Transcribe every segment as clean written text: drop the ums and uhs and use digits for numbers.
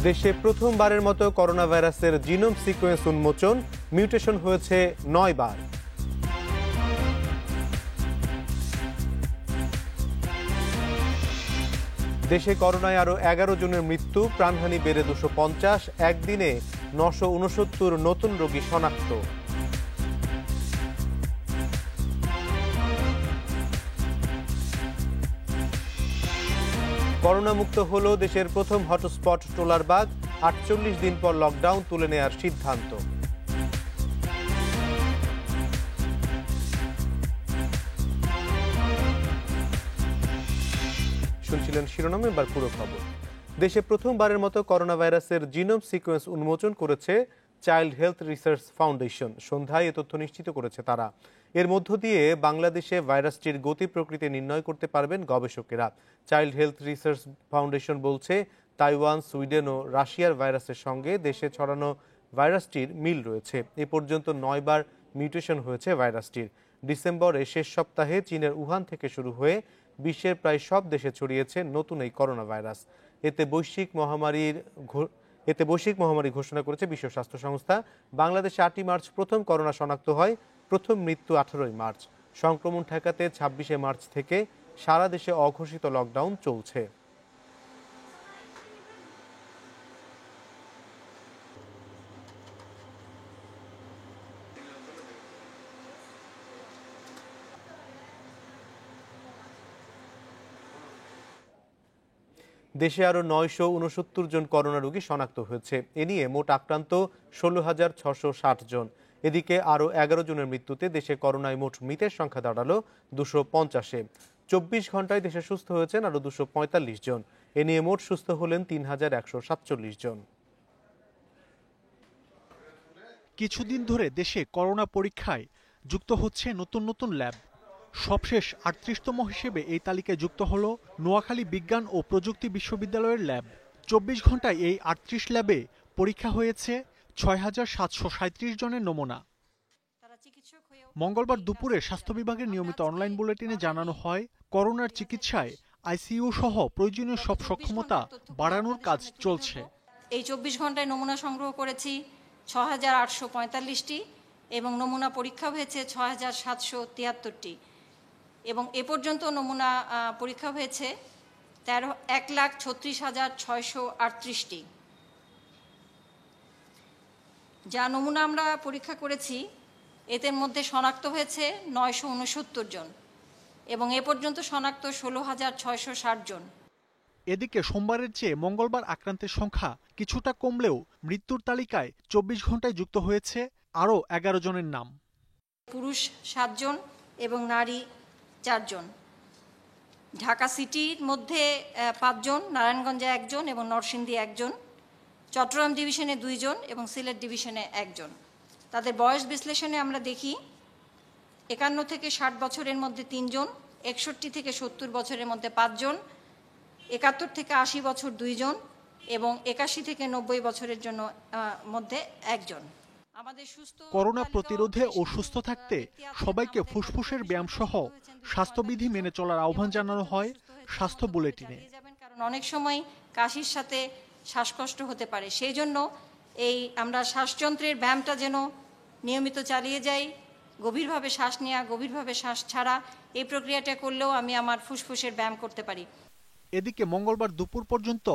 দেশে প্রথমবারের মতো করোনা ভাইরাসের জিনোম সিকোয়েন্স উন্মোচন, মিউটেশন হয়েছে 9 বার। দেশে করোনায় আরও 11 জনের মৃত্যু, প্রাণহানি বেড়ে 250, একদিনে 969 নতুন রোগী শনাক্ত। করোনা মুক্ত হলো দেশের প্রথম হটস্পট টোলারবাগ, 48 দিন পর লকডাউন তুলে নেয়ার সিদ্ধান্ত। শুনছিলেন শিরোনাম, এবার পুরো খবর। দেশে প্রথমবারের মতো করোনা ভাইরাসের জিনোম সিকোয়েন্স উন্মোচন করেছে চাইল্ড হেলথ রিসার্চ ফাউন্ডেশন। সন্ধ্যায় এ তথ্য নিশ্চিত করেছে তারা। এর মধ্য দিয়ে বাংলাদেশে ভাইরাসটির গতি প্রকৃতি নির্ণয় করতে পারবেন গবেষকেরা। চাইল্ড হেলথ রিসার্চ ফাউন্ডেশন বলছে, তাইওয়ান, সুইডেন ও রাশিয়ার ভাইরাসের সঙ্গে দেশে ছড়ানো ভাইরাসটির মিল রয়েছে। এ পর্যন্ত 9 বার মিউটেশন হয়েছে ভাইরাসটির। ডিসেম্বরের শেষ সপ্তাহে চীনের উহান থেকে শুরু হয়ে বিশ্বের প্রায় সব দেশে ছড়িয়েছে নতুন এই করোনা ভাইরাস। এতে বৈশ্বিক মহামারী ঘোষণা করেছে বিশ্ব স্বাস্থ্য সংস্থা। বাংলাদেশে 8 মার্চ প্রথম করোনা শনাক্ত হয়, প্রথম মৃত্যু 18 মার্চ। সংক্রমণ ঠেকাতে 26 মার্চ থেকে সারা দেশে অঘোষিত লকডাউন চলছে। দেশে আরও 969 জন করোনা রোগী শনাক্ত হয়েছে। এ নিয়ে মোট আক্রান্ত 16,660 জন। এদিকে আরও 11 জনের মৃত্যুতে দেশে করোনায় মোট মৃতের সংখ্যা দাঁড়ালো 250-এ। 24 ঘন্টায় দেশে সুস্থ হয়েছেন আরও 245 জন। এ নিয়ে মোট সুস্থ হলেন 3,147 জন। কিছুদিন ধরে দেশে করোনা পরীক্ষায় যুক্ত হচ্ছে নতুন নতুন ল্যাব। সবশেষ 38তম হিসেবে এই তালিকায় যুক্ত হলো নোয়াখালী বিজ্ঞান ও প্রযুক্তি বিশ্ববিদ্যালয়ের ল্যাব। 24 ঘন্টায় এই 38 ল্যাবে পরীক্ষা হয়েছে 6,737 জনের নমুনা। মঙ্গলবার দুপুরে স্বাস্থ্য বিভাগের নিয়মিত অনলাইন বুলেটিনে জানানো হয়, করোনার চিকিৎসায় আইসিইউ সহ প্রয়োজনীয় সব সক্ষমতা বাড়ানোর কাজ চলছে। এই 24 ঘন্টায় নমুনা সংগ্রহ করেছি 6,845টি এবং নমুনা পরীক্ষা হয়েছে 6,773টি এবং এ পর্যন্ত নমুনা পরীক্ষা হয়েছে 1,36,638টি। যা নমুনা আমরা পরীক্ষা করেছি এদের মধ্যে শনাক্ত হয়েছে 969 জন এবং এ পর্যন্ত শনাক্ত 16,660 জন। এদিকে সোমবারের চেয়ে মঙ্গলবার আক্রান্তের সংখ্যা কিছুটা কমলেও মৃত্যুর তালিকায় 24 ঘন্টায় যুক্ত হয়েছে আরও 11 জনের নাম। পুরুষ 7 জন এবং নারী 4 জন। ঢাকা সিটির মধ্যে 5 জন, নারায়ণগঞ্জে 1 জন এবং নরসিংদী 1 জন, চট্টগ্রাম ডিভিশনে 2 জন এবং সিলেট ডিভিশনে 1 জন। তাদের বয়স বিশ্লেষণে আমরা দেখি 51 থেকে 60 বছরের মধ্যে 3 জন, 61 থেকে 70 বছরের মধ্যে 5 জন, 71 থেকে 80 বছর 2 জন এবং 81 থেকে 90 বছরের জন্য মধ্যে 1 জন। করোনা প্রতিরোধে ও সুস্থ থাকতে সবাইকে ফুসফুসের ব্যায়াম সহ স্বাস্থ্যবিধি মেনে চলার আহ্বান জানানো হয় স্বাস্থ্য বুলেটিনে। কারণ অনেক সময় কাশির সাথে শ্বাসকষ্ট হতে পারে, সেই জন্য আমরা শ্বাসযন্ত্রের ব্যায়ামটা যেন নিয়মিত চালিয়ে যাই। গভীরভাবে শ্বাস নেওয়া, গভীরভাবে শ্বাস ছাড়া, এই প্রক্রিয়াটা করলেও আমি আমার ফুসফুসের ব্যায়াম করতে পারি। এদিকে মঙ্গলবার দুপুর পর্যন্ত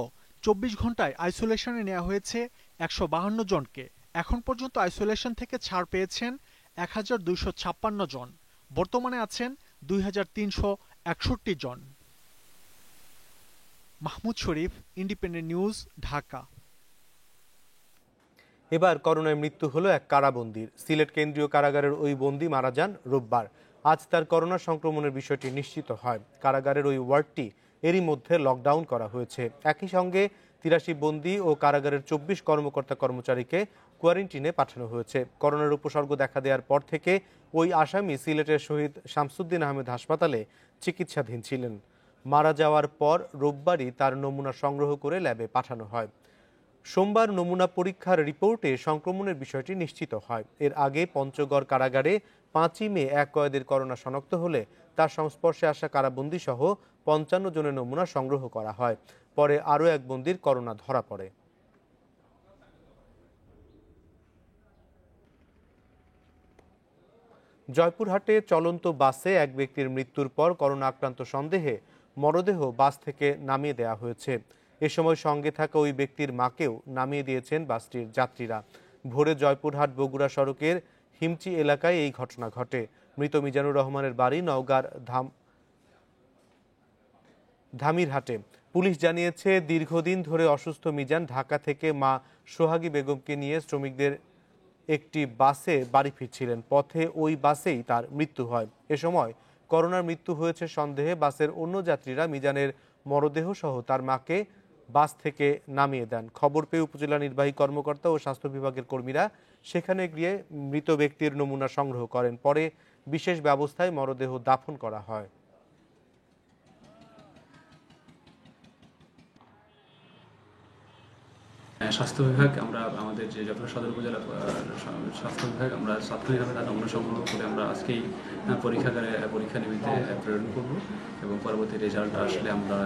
24 ঘন্টায় আইসোলেশনে নেওয়া হয়েছে 152 জনকে। এখন পর্যন্ত আইসোলেশন থেকে ছাড় পেয়েছেন 1,256 জন। বর্তমানে আছেন 2,361 জন। Mahmud Sharif, independent news, Dhaka. এবার করোনায় মৃত্যু হলো এক কারাবন্দীর। সিলেট কেন্দ্রীয় কারাগারের ওই বন্দী মারা যান রোববার। আজ তার করোনা সংক্রমণের বিষয়টি নিশ্চিত হয়। কারাগারের ওই ওয়ার্ডটি এরই মধ্যে লকডাউন করা হয়েছে। একই সঙ্গে 83 বন্দী ও কারাগারের 24 কর্মকর্তা কর্মচারীকে কোয়ারেন্টিনে পাঠানো হয়েছে। করোনার উপসর্গ দেখা দেওয়ার পর থেকে ওই আসামি সিলেটের শহীদ শামসুদ্দিন আহমেদ হাসপাতালে চিকিৎসাধীন ছিলেন। মারা যাওয়ার পর রোববারই তার নমুনা সংগ্রহ করে ল্যাবে পাঠানো হয়। সোমবার নমুনা পরীক্ষার রিপোর্টে সংক্রমণের বিষয়টি নিশ্চিত হয়। এর আগে পঞ্চগড় কারাগারে 5ই মে এক কয়েদির করোনা শনাক্ত হলে তার সংস্পর্শে আসা কারাবন্দী সহ 55 জনের নমুনা সংগ্রহ করা হয়। পরে আরও এক বন্দীর করোনা ধরা পড়ে। জয়পুরহাটে চলন্ত বাসে এক ব্যক্তির মৃত্যুর পর করোনা আক্রান্ত সন্দেহে মরদেহ বাস থেকে নামিয়ে দেওয়া হয়েছে। এ সময় সঙ্গে থাকা ওই ব্যক্তির মাকেও নামিয়ে দিয়েছেন বাসটির যাত্রীরা। ভোরে জয়পুরহাট বগুড়া সড়কের হিমচি এলাকায় এই ঘটনা ঘটে। মৃত মিজানুর রহমানের বাড়ি নওগাঁর ধামিরহাটে। পুলিশ জানিয়েছে, দীর্ঘদিন ধরে অসুস্থ মিজান ঢাকা থেকে মা সোহাগী বেগমকে নিয়ে শ্রমিকদের একটি বাসে বাড়ি ফিরছিলেন। পথে ওই বাসেই তার মৃত্যু হয়। এ সময় করোনার মৃত্যু হয়েছে সন্দেহে বাসের অন্য যাত্রীরা মিজানের মরদেহ সহ তার মাকে বাস থেকে নামিয়ে দেন। খবর পেয়ে উপজেলা নির্বাহী কর্মকর্তা ও স্বাস্থ্য বিভাগের কর্মীরা সেখানে গিয়ে মৃত ব্যক্তির নমুনা সংগ্রহ করেন। পরে বিশেষ ব্যবস্থায় মরদেহ দাফন করা হয়। স্বাস্থ্য বিভাগ, আমরা আমাদের যে যশোর সদর উপজেলা স্বাস্থ্য বিভাগ, আমরা তাৎক্ষণিকভাবে তার নমুনা সংগ্রহ করে আমরা আজকেই পরীক্ষাগারে পরীক্ষা নিমিত্তে প্রেরণ করব এবং পরবর্তী রেজাল্ট আসলে আমরা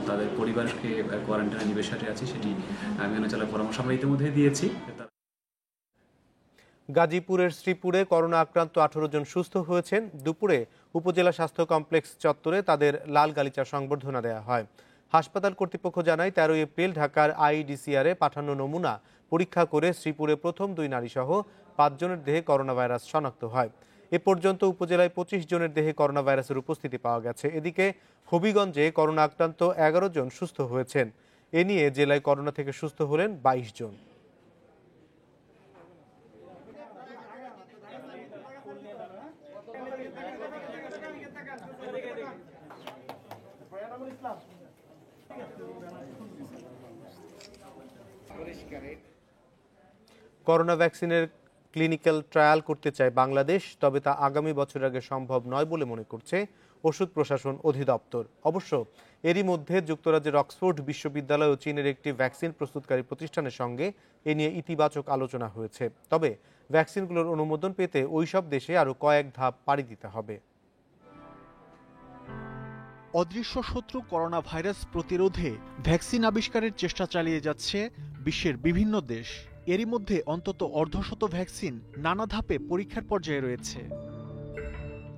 তাদের পরিবারকে কোয়ারেন্টাইনে নিবেশাতে আছি সেটি মেনে চলার পরামর্শ আমরা ইতিমধ্যে দিয়েছি। গাজীপুরের শ্রীপুরে করোনা আক্রান্ত 18 জন সুস্থ হয়েছেন। দুপুরে উপজেলা স্বাস্থ্য কমপ্লেক্স চত্বরে তাদের লাল গালিচা সংবর্ধনা দেওয়া হয়। হাসপাতাল কর্তৃপক্ষ জানায়, 13 এপ্রিল ঢাকার আইডিসিআরে পাঠানো নমুনা পরীক্ষা করে শ্রীপুরে প্রথম 2 নারীসহ 5 জনের দেহে করোনা ভাইরাস শনাক্ত হয়। এ পর্যন্ত উপজেলায় 25 জনের দেহে করোনা ভাইরাসের উপস্থিতি পাওয়া গেছে। এদিকে হবিগঞ্জে করোনা আক্রান্ত 11 জন সুস্থ হয়েছেন। এ নিয়ে জেলায় করোনা থেকে সুস্থ হলেন 22 জন। করোনা ভ্যাকসিনের ক্লিনিক্যাল ট্রায়াল করতে চায় বাংলাদেশ, তবে তা আগামী বছর আগে সম্ভব নয় বলে মনে করছে ওষুধ প্রশাসন অধিদপ্তর। অবশ্য এরই মধ্যে যুক্তরাজ্যের অক্সফোর্ড বিশ্ববিদ্যালয় ও চীনের একটি ভ্যাকসিন প্রস্তুতকারী প্রতিষ্ঠানের সঙ্গে এ নিয়ে ইতিবাচক আলোচনা হয়েছে। তবে ভ্যাকসিনগুলোর অনুমোদন পেতে ওইসব দেশে আরও কয়েক ধাপ পাড়ি দিতে হবে। অদৃশ্য শত্রু করোনা ভাইরাস প্রতিরোধে ভ্যাকসিন আবিষ্কারের চেষ্টা চালিয়ে যাচ্ছে বিশ্বের বিভিন্ন দেশ। এরই মধ্যে অন্তত অর্ধশত ভ্যাকসিন নানা ধাপে পরীক্ষার পর্যায়ে রয়েছে।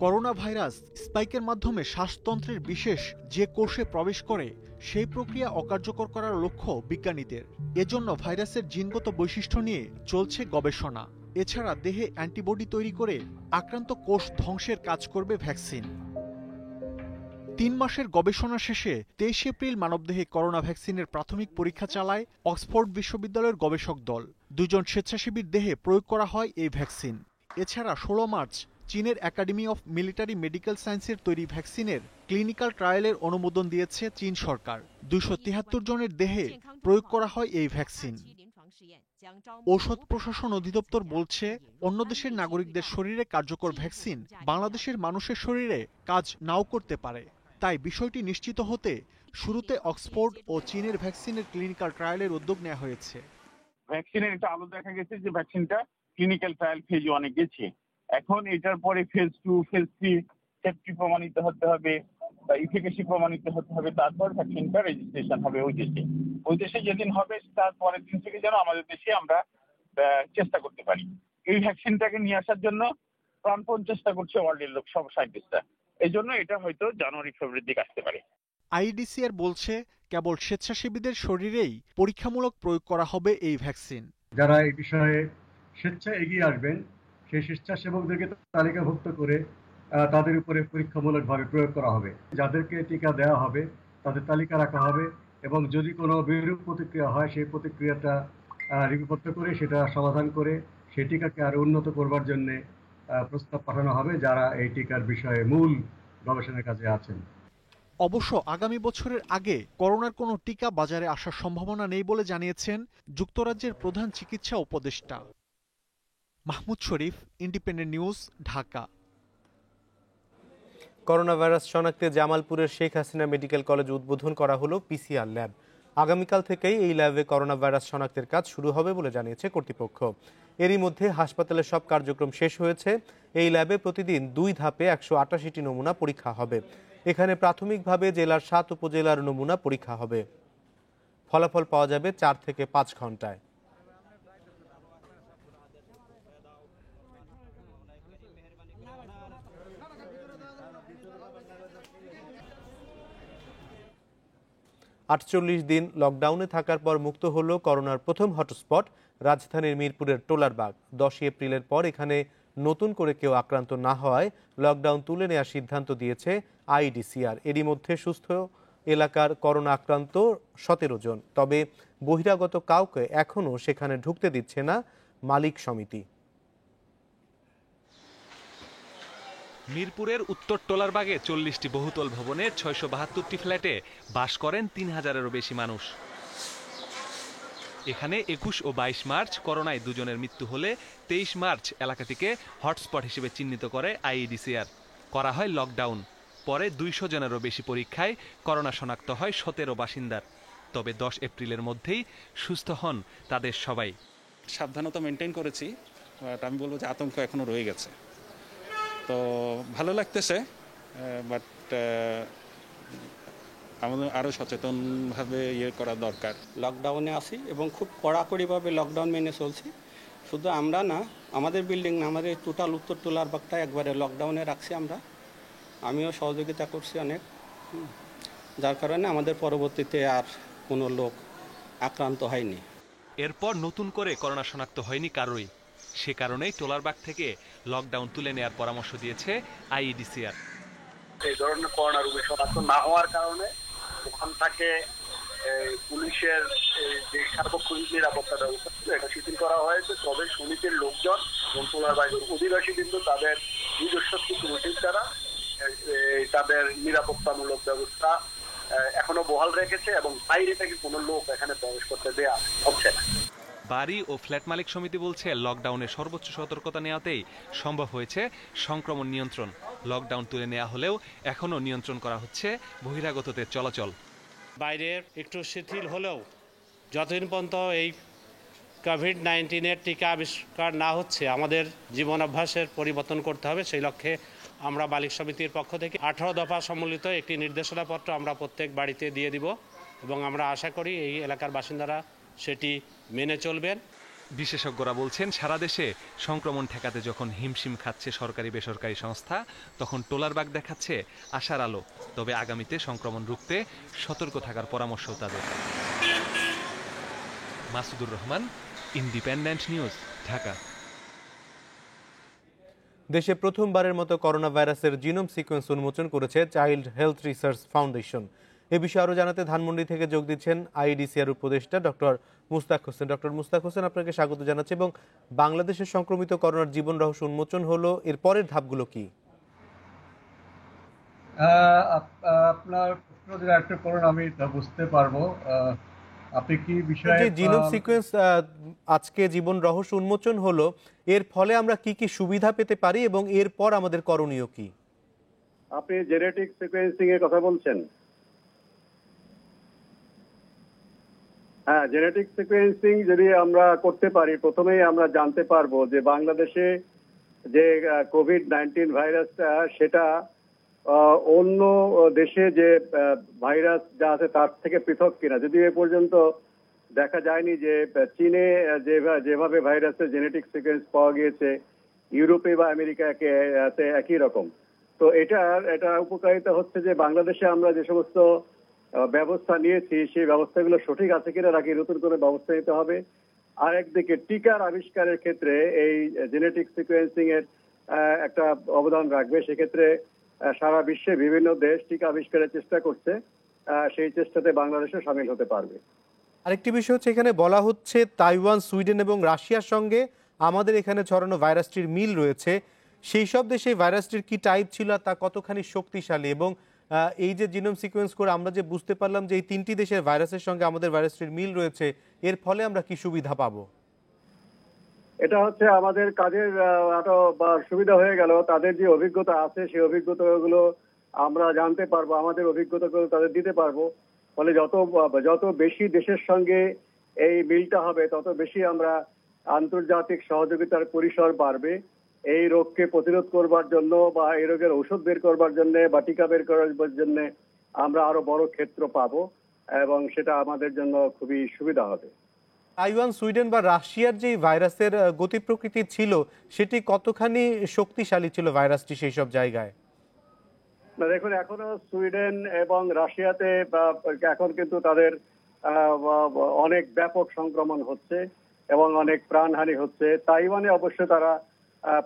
করোনা ভাইরাস স্পাইকের মাধ্যমে শ্বাসতন্ত্রের বিশেষ যে কোষে প্রবেশ করে সেই প্রক্রিয়া অকার্যকর করার লক্ষ্য বিজ্ঞানীদের। এজন্য ভাইরাসের জিনগত বৈশিষ্ট্য নিয়ে চলছে গবেষণা। এছাড়া দেহে অ্যান্টিবডি তৈরি করে আক্রান্ত কোষ ধ্বংসের কাজ করবে ভ্যাকসিন। 3 মাসের গবেষণা শেষে 23 এপ্রিল মানবদেহে করোনা ভ্যাকসিনের প্রাথমিক পরীক্ষা চালায় অক্সফোর্ড বিশ্ববিদ্যালয়ের গবেষক দল। 2 জন স্বেচ্ছাসেবীর দেহে প্রয়োগ করা হয় এই ভ্যাকসিন। এছাড়া 16 মার্চ চীনের একাডেমি অফ মিলিটারি মেডিকেল সায়েন্সের তৈরি ভ্যাকসিনের ক্লিনিক্যাল ট্রায়ালের অনুমোদন দিয়েছে চীন সরকার। 273 জনের দেহে প্রয়োগ করা হয় এই ভ্যাকসিন। ঔষধ প্রশাসন অধিদপ্তর বলছে, অন্য দেশের নাগরিকদের শরীরে কার্যকর ভ্যাকসিন বাংলাদেশের মানুষের শরীরে কাজ নাও করতে পারে। তাই বিষয়টি নিশ্চিত হতে শুরুতে অক্সফোর্ড ও চীনের ভ্যাকসিনের ক্লিনিক্যাল ট্রায়ালের উদ্যোগ নেওয়া হয়েছে। ভ্যাকসিনের একটা আলো দেখা গেছে যে ভ্যাকসিনটা ক্লিনিক্যাল ট্রায়াল ফেজ 1 গেছে। এখন এটার পরে ফেজ 2, ফেজ 3 সেফটি প্রমাণিত হতে হবে বা ইফিকেসি প্রমাণিত হতে হবে। তারপর ভ্যাকসিনটা রেজিস্ট্রেশন হবে ওই দেশে। ওই দেশে যেদিন হবে তার পরের দিন থেকে যেন আমাদের দেশে আমরা চেষ্টা করতে পারি। এই ভ্যাকসিনটাকে নিয়ে আসার জন্য প্রাণপণ চেষ্টা করছে ওয়ার্ল্ডের লোক, সব সায়েন্টিস্টরা। এই জন্য এটা হয়তো জানুয়ারি-ফেব্রুয়ারির দিকে আসতে পারে। আইডিসিআর বলছে, কেবল স্বেচ্ছাসেবীদের শরীরেই পরীক্ষামূলক প্রয়োগ করা হবে এই ভ্যাকসিন। যারা এই বিষয়ে স্বেচ্ছায় এগিয়ে আসবেন সেই স্বেচ্ছাসেবকদেরকে তালিকাভুক্ত করে তাদের উপরে পরীক্ষামূলকভাবে প্রয়োগ করা হবে। যাদেরকে টিকা দেওয়া হবে তাদের তালিকা রাখা হবে এবং যদি কোনো বিরূপ প্রতিক্রিয়া হয় সেই প্রতিক্রিয়াটা লিপিবদ্ধ করে সেটা সমাধান করে সেই টিকাকে আরো উন্নত করবার জন্য প্রস্তাব পাঠানো হবে যারা এই টিকার বিষয়ে মূল গবেষণার কাজে আছেন। অবশ্য আগামী বছরের আগে করোনার কোনো টিকা বাজারে আসার সম্ভাবনা নেই বলে জানিয়েছেন যুক্তরাজ্যের প্রধান চিকিৎসা উপদেষ্টা। Mahmud Sharif, independent news, Dhaka. Corona virus শনাক্তে জামালপুরের শেখ হাসিনা মেডিকেল কলেজ উদ্বোধন করা হলো পিসিআর ল্যাব। আগামীকাল থেকেই এই ল্যাবে করোনা ভাইরাস শনাক্তের কাজ শুরু হবে বলে জানিয়েছে কর্তৃপক্ষ। এরই মধ্যে হাসপাতালের সব কার্যক্রম শেষ হয়েছে। এই ল্যাবে প্রতিদিন 2 ধাপে 188টি নমুনা পরীক্ষা হবে। এখানে প্রাথমিকভাবে জেলার 7 উপজেলার নমুনা পরীক্ষা হবে। ফলাফল পাওয়া যাবে 4 থেকে 5 ঘন্টায়। 48 দিন লকডাউনে থাকার পর মুক্ত হলো করোনার প্রথম হটস্পট রাজধানীর মিরপুরের টোলারবাগ। 10 এপ্রিলের পর এখানে নতুন করে কেউ আক্রান্ত না হওয়ায় লকডাউন তুলে নেওয়ার সিদ্ধান্ত দিয়েছে আইইডিসিআর। এরই মধ্যে সুস্থ এলাকার করোনা আক্রান্ত 17 জন। তবে বহিরাগত কাউকে এখনও সেখানে ঢুকতে দিচ্ছে না মালিক সমিতি। মিরপুরের উত্তর টোলারবাগে 40টি বহুতল ভবনের 672টি ফ্ল্যাটে বাস করেন 3000-এরও বেশি মানুষ। এখানে 21 ও 22 মার্চ করোনায় 2 জনের মৃত্যু হলে 23 মার্চ এলাকাটিকে হটস্পট হিসেবে চিহ্নিত করে আইইডিসিআর। করা হয় লকডাউন। পরে 200 জনেরও বেশি পরীক্ষায় করোনা শনাক্ত হয় 17 বাসিন্দার। তবে 10 এপ্রিলের মধ্যেই সুস্থ হন তাদের সবাই। সাবধানতা মেনটেন করেছি, বাট আমি বলবো যে আতঙ্ক এখনো রয়ে গেছে। তো ভালো লাগতেছে, বাট আমাদের আরও সচেতনভাবে করা দরকার। লকডাউনে আসি এবং খুব কড়াকড়িভাবে লকডাউন মেনে চলছি। শুধু আমরা না, আমাদের বিল্ডিং না, আমাদের টোটাল উত্তর টোলারবাগটা একবারে লকডাউনে রাখছি আমরা। আমিও সহযোগিতা করছি অনেক, যার কারণে আমাদের পরবর্তীতে আর কোনো লোক আক্রান্ত হয়নি। এরপর নতুন করে করোনা শনাক্ত হয়নি কারোই। সে কারণেই টোলারবাগ থেকে লকডাউন তুলে নেওয়ার পরামর্শ দিয়েছে আইইডিসিআর। এই ধরনের করোনা রোগী শনাক্ত না হওয়ার কারণে ওখান থেকে পুলিশের যে সার্বক্ষণিক নিরাপত্তা ব্যবস্থা ছিল এটা শিথিল করা হয়েছে। তবে সমিতির লোকজন এবং টোলারবাগের অধিবাসী কিন্তু তাদের নিজস্ব সিকিউরিটির দ্বারা তাদের নিরাপত্তামূলক ব্যবস্থা এখনো বহাল রেখেছে এবং বাইরে থেকে কোনো লোক এখানে প্রবেশ করতে দেয়া হচ্ছে না। বাড়ি ও ফ্ল্যাট মালিক সমিতি বলছে লকডাউনের সর্বোচ্চ সতর্কতা নেওয়াতেই সম্ভব হয়েছে সংক্রমণ নিয়ন্ত্রণ। লকডাউন তুলে নেওয়া হলেও এখনও নিয়ন্ত্রণ করা হচ্ছে বহিরাগতদের চলাচল। বাইরের একটু শিথিল হলেও যতদিন পর্যন্ত এই কোভিড-19-এর টিকা আবিষ্কার না হচ্ছে আমাদের জীবন অভ্যাসের পরিবর্তন করতে হবে। সেই লক্ষ্যে আমরা মালিক সমিতির পক্ষ থেকে 18 দফা সম্বলিত একটি নির্দেশনাপত্র আমরা প্রত্যেক বাড়িতে দিয়ে দিব এবং আমরা আশা করি এই এলাকার বাসিন্দারা সেটি মেনে চলবেন। বিশেষজ্ঞরা বলছেন সারা দেশে সংক্রমণ ঠেকাতে যখন হিমশিম খাচ্ছে সরকারি বেসরকারি সংস্থা, তখন টোলারবাগ দেখাচ্ছে আশার আলো। তবে আগামীতে সংক্রমণ রুখতে সতর্ক থাকার পরামর্শ তাদের। Masudur Rahman, independent news, Dhaka. দেশে প্রথমবারের মতো করোনা ভাইরাসের জিনোম সিকোয়েন্স উন্মোচন করেছে চাইল্ড হেলথ রিসার্চ ফাউন্ডেশন। এ বিষয়ে আরও জানাতে ধানমন্ডি থেকে যোগ দিচ্ছেন আইইডিসিআর উপদেষ্টা ডক্টর মুস্তাক হোসেন। ডক্টর মুস্তাক হোসেন, আপনাকে স্বাগত জানাচ্ছি। এবং বাংলাদেশের সংক্রমিত করোনার জীবন রহস্য উন্মোচন হলো, এর পরের ধাপগুলো কি? আপনার প্রশ্ন যদি একটা করুন আমি তা বুঝতে পারবো। আপনি কি বিষয়ে জিনোম সিকোয়েন্স আজকে জীবন রহস্য উন্মোচন হলো, এর ফলে আমরা কি কি সুবিধা পেতে পারি এবং এরপর আমাদের করণীয় কি? আপনি জেনেটিক সিকোয়েন্সিং এর কথা বলছেন? হ্যাঁ, জেনেটিক সিকোয়েন্সিং যদি আমরা করতে পারি, প্রথমেই আমরা জানতে পারবো যে বাংলাদেশে যে কোভিড-19 ভাইরাসটা সেটা অন্য দেশে যে ভাইরাস যা আছে তার থেকে পৃথক কিনা। যদিও এ পর্যন্ত দেখা যায়নি যে চীনে যেভাবে ভাইরাসের জেনেটিক সিকোয়েন্স পাওয়া গিয়েছে ইউরোপে বা আমেরিকাকে একই রকম। তো এটা উপকারিতা হচ্ছে যে বাংলাদেশে আমরা যে সমস্ত ব্যবস্থা নিয়েছি সেই ব্যবস্থাগুলো সঠিক আছে কিনা নাকি নতুন করে ব্যবস্থা নিতে হবে। আর একদিকে টিকার আবিষ্কারের ক্ষেত্রে এই জেনেটিক সিকোয়েন্সিং এর একটা অবদান রাখবে। সেক্ষেত্রে সারা বিশ্বে বিভিন্ন দেশ টিকা আবিষ্কারের চেষ্টা করছে, সেই চেষ্টাতে বাংলাদেশও সামিল হতে পারবে। আরেকটি বিষয় হচ্ছে, এখানে বলা হচ্ছে তাইওয়ান, সুইডেন এবং রাশিয়ার সঙ্গে আমাদের এখানে ছড়ানো ভাইরাসটির মিল রয়েছে। সেই সব দেশে ভাইরাসটির কি টাইপ ছিল, তা কতখানি শক্তিশালী, এবং এই যে জিনোম সিকোয়েন্স করে আমরা যে বুঝতে পারলাম যে এই 3টি দেশের ভাইরাসের সঙ্গে আমাদের ভাইরাসটির মিল রয়েছে, এর ফলে আমরা কি সুবিধা পাবো? এটা হচ্ছে আমাদের কাজের সুবিধা হয়ে গেল। তাদের যে অভিজ্ঞতা আছে সেই অভিজ্ঞতাগুলো আমরা জানতে পারবো, আমাদের অভিজ্ঞতাগুলো তাদের দিতে পারবো। ফলে যত বেশি দেশের সঙ্গে এই মিলটা হবে তত বেশি আমরা আন্তর্জাতিক সহযোগিতার পরিসর বাড়বে। এই রোগকে প্রতিরোধ করবার জন্য বা এই রোগের ঔষধ বের করবার জন্য বা টিকা বের করার জন্য আমরা আরো বড় ক্ষেত্র পাবো এবং সেটা আমাদের জন্য খুবই সুবিধা হবে। তাইওয়ান, সুইডেন বা রাশিয়ার যে ভাইরাসের গতি প্রকৃতি ছিল সেটি কতখানি শক্তিশালী ছিল ভাইরাসটি সেই সব জায়গায়? না দেখুন, এখনো সুইডেন এবং রাশিয়াতে এখন কিন্তু তাদের অনেক ব্যাপক সংক্রমণ হচ্ছে এবং অনেক প্রাণহানি হচ্ছে। তাইওয়ানে অবশ্য তারা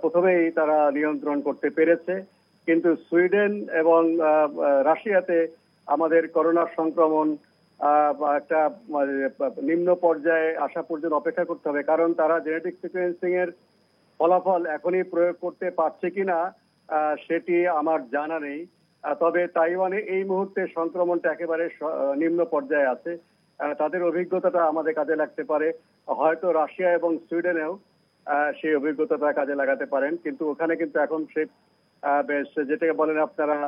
প্রথমেই তারা নিয়ন্ত্রণ করতে পেরেছে, কিন্তু সুইডেন এবং রাশিয়াতে আমাদের করোনার সংক্রমণ একটা নিম্ন পর্যায়ে আসা পর্যন্ত অপেক্ষা করতে হবে, কারণ তারা জেনেটিক সিকোয়েন্সিং এর ফলাফল এখনই প্রয়োগ করতে পারছে কিনা সেটি আমার জানা নেই। তবে তাইওয়ানে এই মুহূর্তে সংক্রমণটা একেবারে নিম্ন পর্যায়ে আছে। তাদের অভিজ্ঞতাটা আমাদের কাজে লাগতে পারে, হয়তো রাশিয়া এবং সুইডেনেও সেই অভিজ্ঞতাটা কাজে লাগাতে পারেন। কিন্তু ওখানে কিন্তু এখন সে বেশ যেটাকে বলেন আপনারা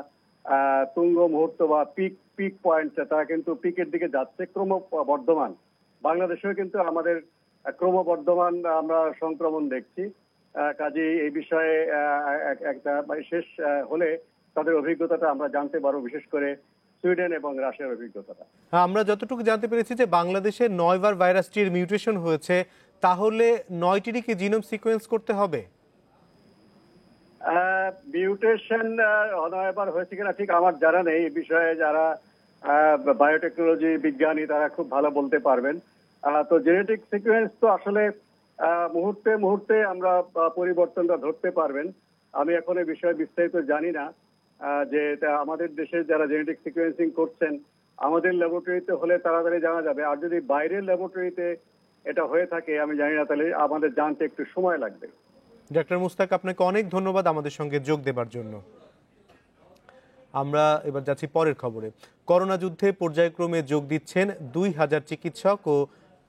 তুঙ্গ মুহূর্ত বা পিক পয়েন্ট, তারা কিন্তু পিকের দিকে যাচ্ছে, ক্রমবর্ধমান। বাংলাদেশেও কিন্তু আমাদের ক্রমবর্ধমান আমরা সংক্রমণ দেখছি। কাজেই এই বিষয়ে একটা শেষ হলে তাদের অভিজ্ঞতাটা আমরা জানতে পারবো, বিশেষ করে সুইডেন এবং রাশিয়ার অভিজ্ঞতাটা। আমরা যতটুকু জানতে পেরেছি যে বাংলাদেশে 9 বার ভাইরাসটির মিউটেশন হয়েছে, তাহলে 9টিরই কি জিনোম সিকোয়েন্স করতে হবে? মিউটেশন 9 বার হয়েছে কিনা ঠিক আমার জানা নেই। এই বিষয়ে যারা বায়োটেকনোলজি বিজ্ঞানী তারা খুব ভালো বলতে পারবেন। তো জেনেটিক সিকোয়েন্স তো আসলে মুহূর্তে মুহূর্তে আমরা পরিবর্তনটা ধরতে পারবেন। আমি এখন এই বিষয়ে বিস্তারিত জানি না, যে আমাদের দেশে যারা জেনেটিক সিকোয়েন্সিং করছেন আমাদের ল্যাবরেটরিতে হলে তাড়াতাড়ি জানা যাবে, আর যদি বাইরের ল্যাবরেটরিতে এটা হয়ে থাকে আমি জানি না, তাহলে আমাদের জানতে একটু সময় লাগবে। ডক্টর মুস্তাক, আপনাকে অনেক ধন্যবাদ আমাদের সঙ্গে যোগ দেবার জন্য। আমরা এবার যাচ্ছি পরের খবরে। করোনা যুদ্ধে পর্যায়ক্রমে যোগ দিচ্ছেন 2000 চিকিৎসক ও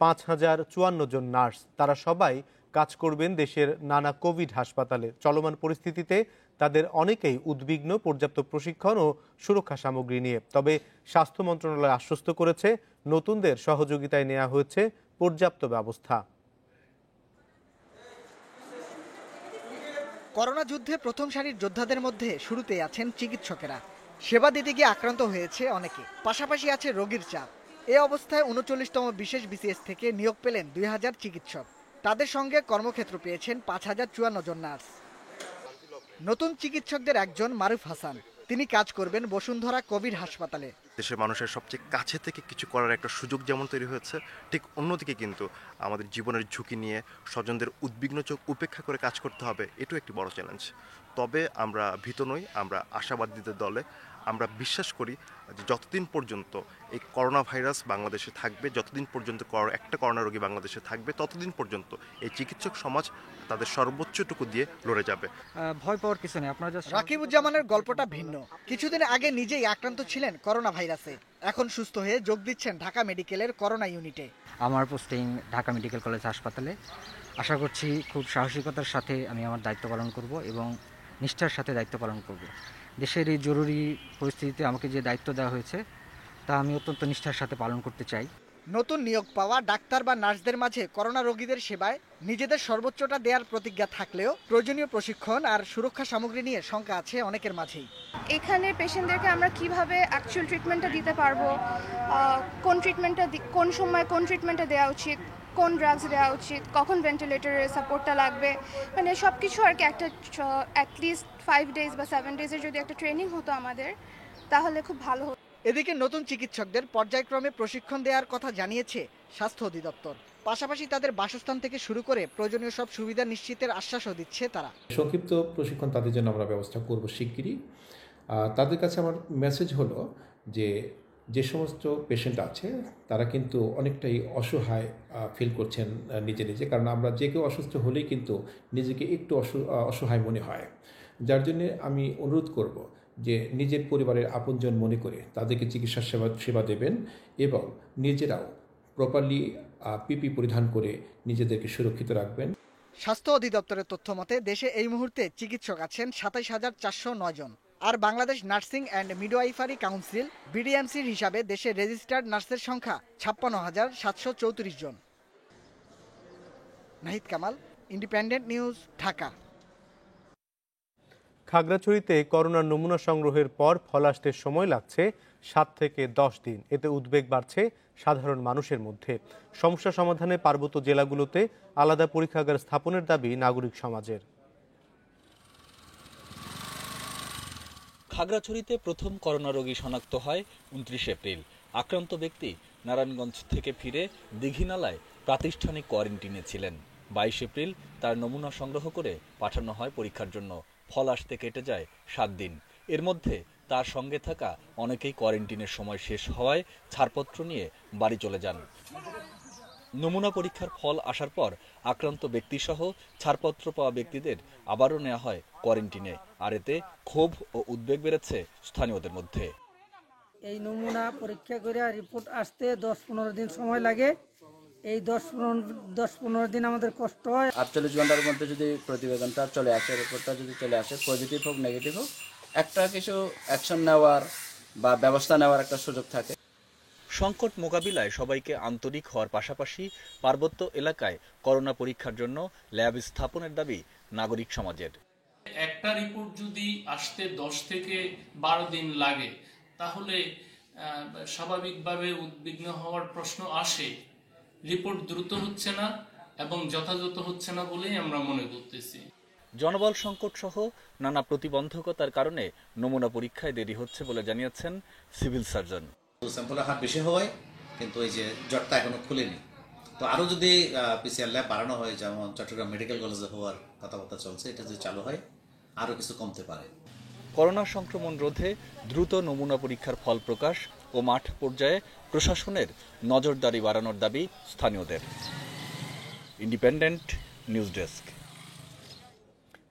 5054 জন নার্স। তারা সবাই কাজ করবেন দেশের নানা কোভিড হাসপাতালে। চলমান পরিস্থিতিতে তাদের অনেকেই উদ্বিগ্ন পর্যাপ্ত প্রশিক্ষণ ও সুরক্ষা সামগ্রী নিয়ে। তবে স্বাস্থ্য মন্ত্রণালয় আশ্বস্ত করেছে নতুনদের সহযোগিতায় নেওয়া হয়েছে পর্যাপ্ত ব্যবস্থা। করোনা যুদ্ধে প্রথম সারির যোদ্ধাদের মধ্যে শুরুতেই আছেন চিকিৎসকেরা। সেবা দিতে গিয়ে আক্রান্ত হয়েছে অনেকে, পাশাপাশি আছে রোগীর চাপ। এ অবস্থায় 39তম বিশেষ বিসিএস থেকে নিয়োগ পেলেন 2000 চিকিৎসক। তাদের সঙ্গে কর্মক্ষেত্র পেয়েছেন 5054 জন নার্স। নতুন চিকিৎসকদের একজন মারুফ হাসান, তিনি কাজ করবেন বসুন্ধরা কোভিড হাসপাতালে। দেশের মানুষের সবচেয়ে কাছে থেকে কিছু করার একটা সুযোগ যেমন তৈরি হয়েছে, ঠিক অন্যদিকে কিন্তু আমাদের জীবনের ঝুঁকি নিয়ে স্বজনদের উদ্বিগ্ন চোখ উপেক্ষা করে কাজ করতে হবে, এটাও একটি বড় চ্যালেঞ্জ। তবে আমরা ভীত নই, আমরা আশাবাদীদের দলে। আমরা বিশ্বাস করি যে যতদিন পর্যন্ত এই করোনা ভাইরাস বাংলাদেশে থাকবে, যতদিন পর্যন্ত একটা করোনা রোগী বাংলাদেশে থাকবে, ততদিন পর্যন্ত এই চিকিৎসক সমাজ তাদের সর্বোচ্চটুকু দিয়ে লড়ে যাবে। ভয় পাওয়ার কিছু নেই। আপনার রাকিবুজ্জামানের গল্পটা ভিন্ন। কিছুদিন আগে নিজেই আক্রান্ত ছিলেন করোনা ভাইরাসে, এখন সুস্থ হয়ে যোগ দিচ্ছেন ঢাকা মেডিকেলের করোনা ইউনিটে। আমার পোস্টিং ঢাকা মেডিকেল কলেজ হাসপাতালে। আশা করছি খুব সাহসিকতার সাথে আমি আমার দায়িত্ব পালন করব এবং নিষ্ঠার সাথে দায়িত্ব পালন করব। দেশের এই জরুরি পরিস্থিতিতে আমাকে যে দায়িত্ব দেওয়া হয়েছে তা আমি অত্যন্ত নিষ্ঠার সাথে পালন করতে চাই। নতুন নিয়োগ পাওয়া ডাক্তার বা নার্সদের মাঝে করোনা রোগীদের সেবায় নিজেদের সর্বোচ্চটা দেওয়ার প্রতিজ্ঞা থাকলেও প্রয়োজনীয় প্রশিক্ষণ আর সুরক্ষা সামগ্রী নিয়ে শঙ্কা আছে অনেকের মাঝেই। এখানে পেশেন্টদেরকে আমরা কিভাবে অ্যাকচুয়াল ট্রিটমেন্টটা দিতে পারবো, কোন সময় কোন ট্রিটমেন্টটা দেওয়া উচিত, কোন ড্রাগস দেওয়া উচিত, কখন ভেন্টিলেটরের সাপোর্টটা লাগবে, মানে সব কিছু আর কি একটা অ্যাটলিস্ট 5 days বা 7 days-এর যদি একটা ট্রেনিং হতো আমাদের, তাহলে খুব ভালো হতো। এদিকে নতুন চিকিৎসকদের পর্যায়ক্রমে প্রশিক্ষণ দেওয়ার কথা জানিয়েছে স্বাস্থ্য অধিদপ্তর। পাশাপাশি তাদের বাসস্থান থেকে শুরু করে প্রয়োজনীয় সব সুবিধা নিশ্চিতের আশ্বাসও দিচ্ছে তারা। সংক্ষিপ্ত প্রশিক্ষণ তাদের জন্য আমরা ব্যবস্থা করব শিগগিরই। তাদের কাছে আমার মেসেজ হলো যে সমস্ত পেশেন্ট আছে তারা কিন্তু অনেকটাই অসহায় ফিল করছেন নিজে নিজে, কারণ আমরা যে কেউ অসুস্থ হলেই কিন্তু নিজেকে একটু অসহায় মনে হয়। যার জন্যে আমি অনুরোধ করব যে নিজের পরিবারের আপনজন মনে করে তাদেরকে চিকিৎসা সেবা দেবেন এবং নিজেরাও প্রপারলি পিপি পরিধান করে নিজেদেরকে সুরক্ষিত রাখবেন। স্বাস্থ্য অধিদপ্তরের তথ্য মতে দেশে এই মুহূর্তে চিকিৎসক আছেন 27409 জন। আর Bangladesh nursing and midwifery council বিডিএমসির হিসাবে দেশে রেজিস্টার্ড নার্সের সংখ্যা 56,734 জন। Nahid Kamal, independent news, Dhaka. খাগড়াছড়িতে করোনার নমুনা সংগ্রহের পর ফল আসতে সময় লাগছে 7 থেকে 10 দিন। এতে উদ্বেগ বাড়ছে সাধারণ মানুষের মধ্যে। সমস্যা সমাধানে পার্বত্য জেলাগুলোতে আলাদা পরীক্ষাগার স্থাপনের দাবি নাগরিক সমাজের। খাগড়াছড়িতে প্রথম করোনা রোগী শনাক্ত হয় ২৯ এপ্রিল। আক্রান্ত ব্যক্তি নারায়ণগঞ্জ থেকে ফিরে দীঘিনালায় প্রাতিষ্ঠানিক কোয়ারেন্টিনে ছিলেন। ২২ এপ্রিল তার নমুনা সংগ্রহ করে পাঠানো হয় পরীক্ষার জন্য। ফল আসতে কেটে যায় ৭ দিন। এর মধ্যে তার সঙ্গে থাকা অনেকেই কোয়ারেন্টিনের সময় শেষ হওয়ায় ছাড়পত্র নিয়ে বাড়ি চলে যান। নমুনা পরীক্ষার ফল আসার পর আক্রান্ত ব্যক্তিসহ ছাড়পত্র পাওয়া ব্যক্তিদের আবারও নেওয়া হয় কোয়ারেন্টিনে। আর এতে ক্ষোভ ও উদ্বেগ বেড়েছে স্থানীয়দের মধ্যে। এই নমুনা পরীক্ষা করে রিপোর্ট আসতে ১০-১৫ দিন সময় লাগে। এই ১০-১৫ দিন আমাদের কষ্ট হয়। ৪৮ ঘন্টার মধ্যে যদি প্রতিবেদনটা চলে আসে, রিপোর্টটা যদি চলে আসে, পজিটিভ হোক নেগেটিভ হোক, একটা কিছু অ্যাকশন নেওয়ার বা ব্যবস্থা নেওয়ার একটা সুযোগ থাকে। সংকট মোকাবিলায় সবাইকে আন্তরিক হওয়ার পাশাপাশি পার্বত্য এলাকায় করোনা পরীক্ষার জন্য ল্যাব স্থাপনের দাবি নাগরিক সমাজের। একটা রিপোর্ট যদি আসতে ১০ থেকে ১২ দিন লাগে তাহলে স্বাভাবিকভাবে উদ্বিগ্ন হওয়ার প্রশ্ন আসে। রিপোর্ট দ্রুত হচ্ছে না এবং যথাযথ হচ্ছে না বলেই আমরা মনে করতেছি। জনবল সংকট সহ নানা প্রতিবন্ধকতার কারণে নমুনা পরীক্ষায় দেরি হচ্ছে বলে জানিয়েছেন সিভিল সার্জন। স্যাম্পলের হার বেশি হওয়ায় কিন্তু এই যে জটটা এখনো খুলেনি। তো আরও যদি পিসিআর ল্যাব বাড়ানো হয়, যেমন চট্টগ্রাম মেডিকেল কলেজে হওয়ার কথাবার্তা চলছে, এটা যদি চালু হয় আরও কিছু কমতে পারে। করোনা সংক্রমণ রোধে দ্রুত নমুনা পরীক্ষার ফল প্রকাশ ও মাঠ পর্যায়ে প্রশাসনের নজরদারি বাড়ানোর দাবি স্থানীয়দের। Independent news desk.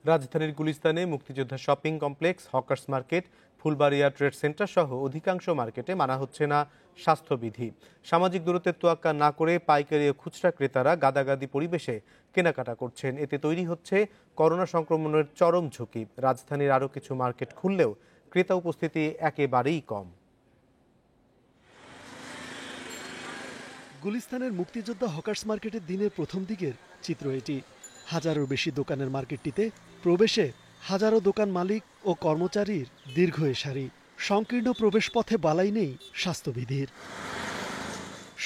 রাজধানীর গুলিস্তানে মুক্তিযোদ্ধা shopping complex, hawkers market, Phulbaria trade centre সহ অধিকাংশ মার্কেটে মানা হচ্ছে না স্বাস্থ্যবিধি। সামাজিক দূরত্বের তোয়াক্কা না করে পাইকারি ও খুচরা ক্রেতারা গাদাগাদি পরিবেশে কেনাকাটা করছেন। এতে তৈরি হচ্ছে করোনা সংক্রমণের চরম ঝুঁকি। রাজধানীর আরও কিছু মার্কেট খুললেও ক্রেতা উপস্থিতি একেবারেই কম। গুলিস্তানের মুক্তিযোদ্ধা হকার্স মার্কেটের দিনের প্রথম দিকের চিত্র এটি। হাজারোর বেশি দোকানের মার্কেটটিতে প্রবেশে হাজারো দোকান মালিক ও কর্মচারীর দীর্ঘ সারি। সংকীর্ণ প্রবেশ পথে বালাই নেই স্বাস্থ্যবিধির।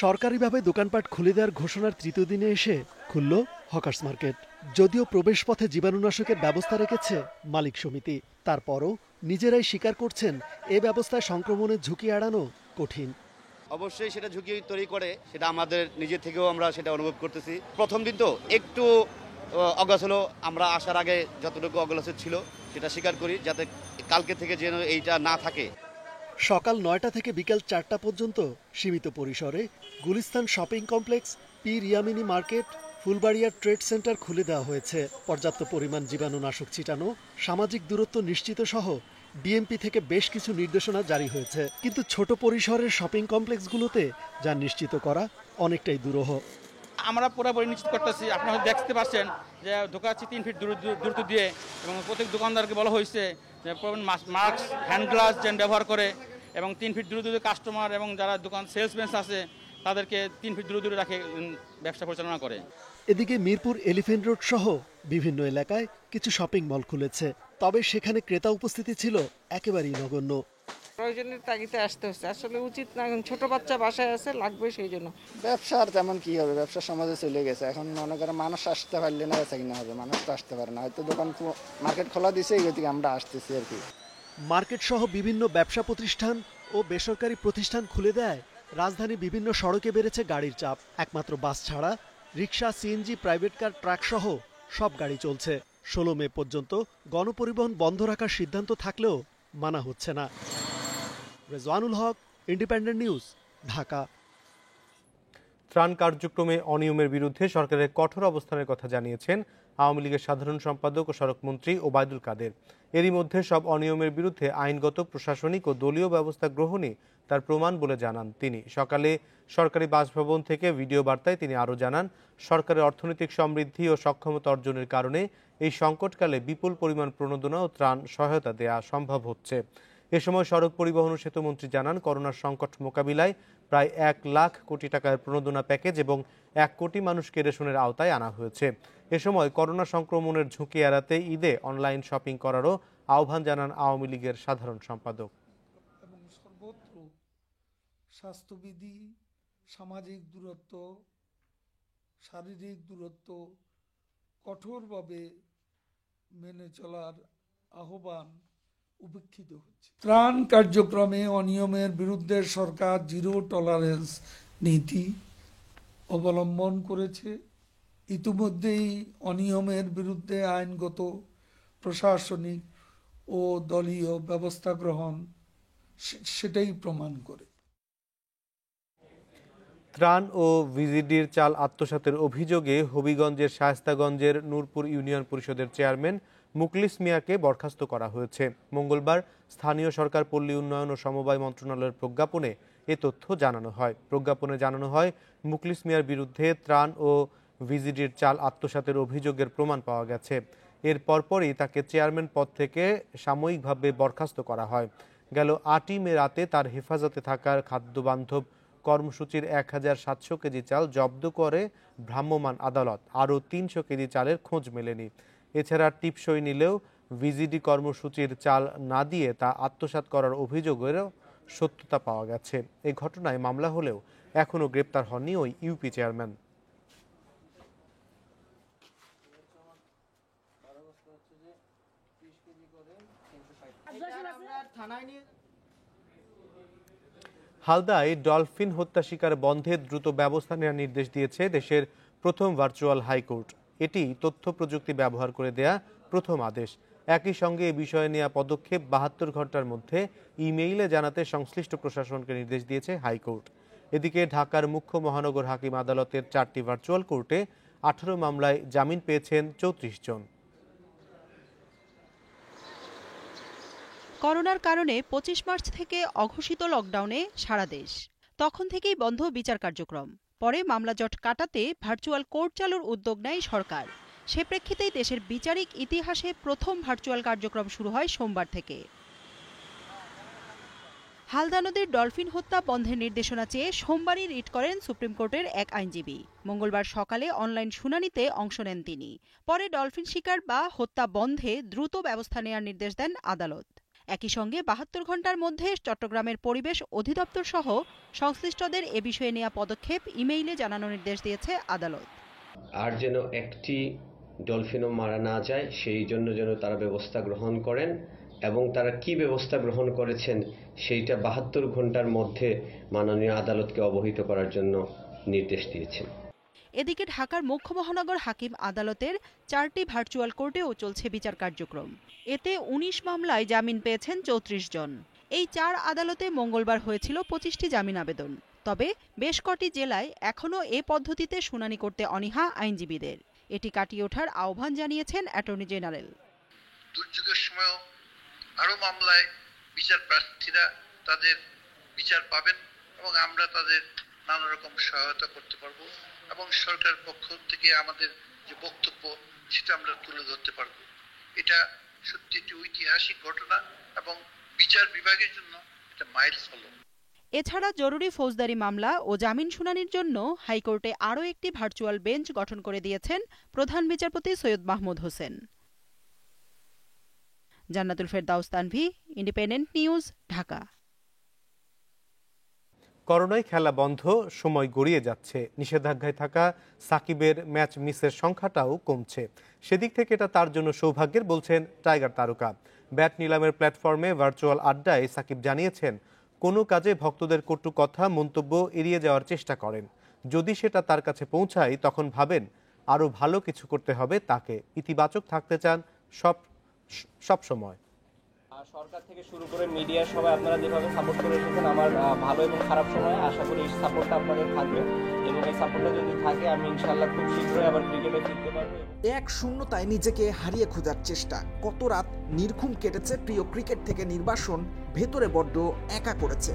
সরকারিভাবে দোকানপাট খুলে দেওয়ার ঘোষণার তৃতীয় দিনে এসে খুলল হকার্স মার্কেট। যদিও প্রবেশ পথে জীবাণুনাশকের ব্যবস্থা রেখেছে মালিক সমিতি, তারপরও নিজেরাই স্বীকার করছেন এ ব্যবস্থায় সংক্রমণের ঝুঁকি এড়ানো কঠিন। অবশ্যই সেটা ঝুঁকি তৈরি করে, সেটা আমাদের নিজে থেকেও আমরা সেটা অনুভব করতেছি। প্রথম দিন তো একটু অগাছ হলো, আমরা আসার আগে যতটুকু অগাছ ছিল সেটা স্বীকার করি, যাতে কালকে থেকে যেন এইটা না থাকে। সকাল ৯টা থেকে বিকাল ৪টা পর্যন্ত সীমিত পরিসরে গুলিস্তান শপিং কমপ্লেক্স, পীর Yamini market, Phulbaria trade centre খুলে দেওয়া হয়েছে। পর্যাপ্ত পরিমাণ জীবাণুনাশক ছিটানো, সামাজিক দূরত্ব নিশ্চিত সহ ডিএমপি থেকে বেশ কিছু নির্দেশনা জারি হয়েছে। কিন্তু ছোট পরিসরের শপিং কমপ্লেক্সগুলোতে যা নিশ্চিত করা অনেকটাই দুরূহ। আমরা পুরোপুরি নিশ্চিত করতেছি, আপনারা দেখতে পাচ্ছেন যে ঢোকাচ্ছি 3 ফিট দূরত্ব দিয়ে, এবং প্রত্যেক দোকানদারকে বলা হয়েছে যে মাস্ক, হ্যান্ড গ্লাভস যেন ব্যবহার করে, এবং 3 ফিট দূরে কাস্টমার এবং যারা দোকান সেলসম্যান আছে তাদেরকে 3 ফিট দূরে রাখে ব্যবসা পরিচালনা করে। এদিকে মিরপুর এলিফ্যান্ট রোড সহ বিভিন্ন এলাকায় কিছু শপিং মল খুলেছে, তবে সেখানে ক্রেতা উপস্থিতি ছিল একেবারেই নগণ্য। প্রয়োজনের তাগিদে আসতে হচ্ছে, আসলে উচিত না, ছোট বাচ্চা বাসায় আছে, লাগবে সেই জন্য। ব্যবসার তেমন কি হবে, ব্যবসা সমাজে চলে গেছে, এখন মনে করেন মানুষ আসতে পারলে না বেচা কিনা হবে, মানুষ তো আসতে পারে না, হয়তো দোকান মার্কেট খোলা দিছে, এই গতিকে আমরা আসতেছি আর কি। মার্কেট সহ বিভিন্ন ব্যবসা প্রতিষ্ঠান ও বেসরকারি প্রতিষ্ঠান খুলে দেয় রাজধানী বিভিন্ন সড়কে বেড়েছে গাড়ির চাপ। একমাত্র বাস ছাড়া রিক্সা, সিএনজি, প্রাইভেট কার, ট্রাক সহ সব গাড়ি চলছে। 16 মে পর্যন্ত গণপরিবহন বন্ধ রাখার সিদ্ধান্ত থাকলেও মানা হচ্ছে না। রেজওয়ানুল হক, ইন্ডিপেন্ডেন্ট নিউজ, ঢাকা। ত্রাণ কার্যক্রমে অনিয়মের বিরুদ্ধে সরকারের কঠোর অবস্থানের কথা জানিয়েছেন আওয়ামী লীগের সাধারণ সম্পাদক ও সড়কমন্ত্রী ওবায়দুল কাদের। এরই মধ্যে সব অনিয়মের বিরুদ্ধে আইনগত, প্রশাসনিক ও দলীয় ব্যবস্থা গ্রহণই তার প্রমাণ বলে জানান তিনি। সকালে সরকারি বাসভবন থেকে ভিডিও বার্তায় তিনি আরও জানান, সরকারের অর্থনৈতিক সমৃদ্ধি ও সক্ষমতা অর্জনের কারণে এই সংকটকালে বিপুল পরিমাণ প্রণোদনা ও ত্রাণ সহায়তা দেয়া সম্ভব হচ্ছে। এ সময় সড়ক পরিবহন ও সেতুমন্ত্রী জানান, করোনার সংকট মোকাবিলায় প্রায় 1 লাখ কোটি টাকার প্রণোদনা প্যাকেজ এবং 1 কোটি মানুষকে রেশনের আওতায় আনা হয়েছে। এ সময় করোনা সংক্রমণের ঝুঁকি এড়াতে ঈদে অনলাইন শপিং করারও আহ্বান জানান আওয়ামী লীগের সাধারণ সম্পাদক। এবং সর্বত্র স্বাস্থ্যবিধি, সামাজিক দূরত্ব, শারীরিক দূরত্ব কঠোরভাবে মেনে চলার আহ্বান উপেক্ষিত হচ্ছে। ত্রাণ কার্যক্রমে অনিয়মের বিরুদ্ধে সরকার জিরো টলারেন্স নীতি অবলম্বন করেছে। ইতিমধ্যেই অনিয়মের বিরুদ্ধে আইনগত, প্রশাসনিক ও দলীয় ব্যবস্থা গ্রহণ সেটাই প্রমাণ করে। ত্রাণ ও ভিজিডির চাল আত্মসাতের অভিযোগে হবিগঞ্জের শায়েস্তাগঞ্জের নূরপুর ইউনিয়ন পরিষদের চেয়ারম্যান মুখলিস মিয়াকে বরখাস্ত করা হয়েছে। মঙ্গলবার স্থানীয় সরকার, পল্লী উন্নয়ন ও সমবায় মন্ত্রণালয়ের প্রজ্ঞাপনে এ তথ্য জানানো হয়। প্রজ্ঞাপনে জানানো হয়, মুখলিস মিয়ার বিরুদ্ধে ত্রাণ ও ভিজিডির চাল আত্মসাতের অভিযোগের প্রমাণ পাওয়া গেছে। এর পরপরই তাকে চেয়ারম্যান পদ থেকে সাময়িকভাবে বরখাস্ত করা হয়। গেল 8ই মে রাতে তার হেফাজতে থাকার খাদ্যবান্ধব কর্মসূচির 1700 কেজি চাল জব্দ করে ভ্রাম্যমাণ আদালত। আরও 300 কেজি চালের খোঁজ মেলেনি। এছাড়া টিপসই নিলেও ভিজিডি কর্মসূচির চাল না দিয়ে তা আত্মসাৎ করার অভিযোগেরও সত্যতা পাওয়া গেছে। এই ঘটনায় মামলা হলেও এখনও গ্রেপ্তার হননি ওই ইউপি চেয়ারম্যান। হালদায় ডলফিন হত্যা শিকার বন্ধে দ্রুত ব্যবস্থা নেওয়ার নির্দেশ দিয়েছে দেশের প্রথম ভার্চুয়াল হাইকোর্ট। এটি তথ্য প্রযুক্তি ব্যবহার করে দেয়া প্রথম আদেশ। একই সঙ্গে এ বিষয়ে নেওয়া পদক্ষেপ 72 ঘন্টার মধ্যে ইমেইলে জানাতে সংশ্লিষ্ট প্রশাসনকে নির্দেশ দিয়েছে হাইকোর্ট। এদিকে ঢাকার মুখ্য মহানগর হাকিম আদালতের 4টি ভার্চুয়াল কোর্টে 18 মামলায় জামিন পেয়েছেন 34 জন। করোনার কারণে 25 মার্চ থেকে অঘোষিত লকডাউনে সারা দেশ। তখন থেকেই বন্ধ বিচার কার্যক্রম। পরে মামলা জট কাটাতে ভার্চুয়াল কোর্ট চালুর উদ্যোগ নেয় সরকার। সে প্রেক্ষিতেই দেশের বিচারিক ইতিহাসে প্রথম ভার্চুয়াল কার্যক্রম শুরু হয় সোমবার থেকে। হালদা নদীর ডলফিন হত্যা বন্ধের নির্দেশনা চেয়ে সোমবারই রিট করেন সুপ্রিম কোর্টের এক আইনজীবী। মঙ্গলবার সকালে অনলাইন শুনানিতে অংশ নেন তিনি। পরে ডলফিন শিকার বা হত্যা বন্ধে দ্রুত ব্যবস্থা নেওয়ার নির্দেশ দেন আদালত। একই সঙ্গে 72 ঘন্টার মধ্যে চট্টগ্রামের পরিবেশ অধিদপ্তর সহ সংশ্লিষ্টদের এ বিষয়ে নেওয়া পদক্ষেপ ইমেইলে জানানোর নির্দেশ দিয়েছে আদালত। আর যেন একটি ডলফিনও মারা না যায় সেই জন্য যেন তারা ব্যবস্থা গ্রহণ করেন, এবং তারা কি ব্যবস্থা গ্রহণ করেছেন সেইটা 72 ঘন্টার মধ্যে মাননীয় আদালতকে অবহিত করার জন্য নির্দেশ দিয়েছেন। এদিকে ঢাকার মুখ্য মহানগর হাকিম আদালতের 4টি ভার্চুয়াল কোর্টেও চলছে বিচার কার্যক্রম। এতে 19 মামলায় জামিন পেয়েছেন 34 জন। এই 4 আদালতে মঙ্গলবার হয়েছিল 25টি জামিন আবেদন। তবে বেশ কটি জেলায় এখনও এ পদ্ধতিতে শুনানি করতে অনীহা আইনজীবীদের। এটি কাটিয়ে ওঠার আহ্বান জানিয়েছেন অ্যাটর্নি জেনারেল। দুর্যোগের সময়ও আরও মামলায় বিচার প্রার্থীরা তাদের বিচার পাবেন এবং আমরা তাদের নানা রকম সহায়তা করতে পারবো এবং সরকারের পক্ষ থেকে আমাদের যে বক্তব্য সেটা আমরা তুলে ধরতে পারবো। এটা সত্যি একটি ঐতিহাসিক ঘটনা এবং বিচার বিভাগের জন্য এটা মাইলফলক। এছাড়া জরুরি ফৌজদারি মামলা ও জামিন শুনানির জন্য হাইকোর্টে আরও একটি ভার্চুয়াল বেঞ্চ গঠন করে দিয়েছেন প্রধান বিচারপতি সৈয়দ মাহমুদ হোসেন। জান্নাতুল ফেরদাউস তানভি, ইন্ডিপেন্ডেন্ট নিউজ, ঢাকা। করোনায় খেলা বন্ধ, সময় গড়িয়ে যাচ্ছে। নিষেধাজ্ঞায় থাকা সাকিবের ম্যাচ মিসের সংখ্যাটাও কমছে। সেদিক থেকে এটা তার জন্য সৌভাগ্যের, বলছেন টাইগার তারকা। ব্যাট নিলামের প্ল্যাটফর্মে ভার্চুয়াল আড্ডায় সাকিব জানিয়েছেন, কোনো কাজে ভক্তদের কটু কথা, মন্তব্য এড়িয়ে যাওয়ার চেষ্টা করেন। যদি সেটা তার কাছে পৌঁছায় তখন ভাবেন আরও ভালো কিছু করতে হবে তাকে। ইতিবাচক থাকতে চান সব সময়। সরকার থেকে শুরু করে মিডিয়া সবাই আপনারা যেভাবে সাপোর্ট করে এসেছেন আমার ভালো এবং খারাপ সময়, আশা করি এই সাপোর্টটা আপনাদের থাকবে এবং এই সাপোর্টটা যদি থাকে আমি ইনশাআল্লাহ খুব শীঘ্রই আবার ক্রিকেটে ফিরতে পারবো। এক শূন্যতায় নিজেকে হারিয়ে খোঁজার চেষ্টা। কত রাত নির্ঘুম কেটেছে, প্রিয় ক্রিকেট থেকে নির্বাসন ভেতরে বড্ড একা করেছে।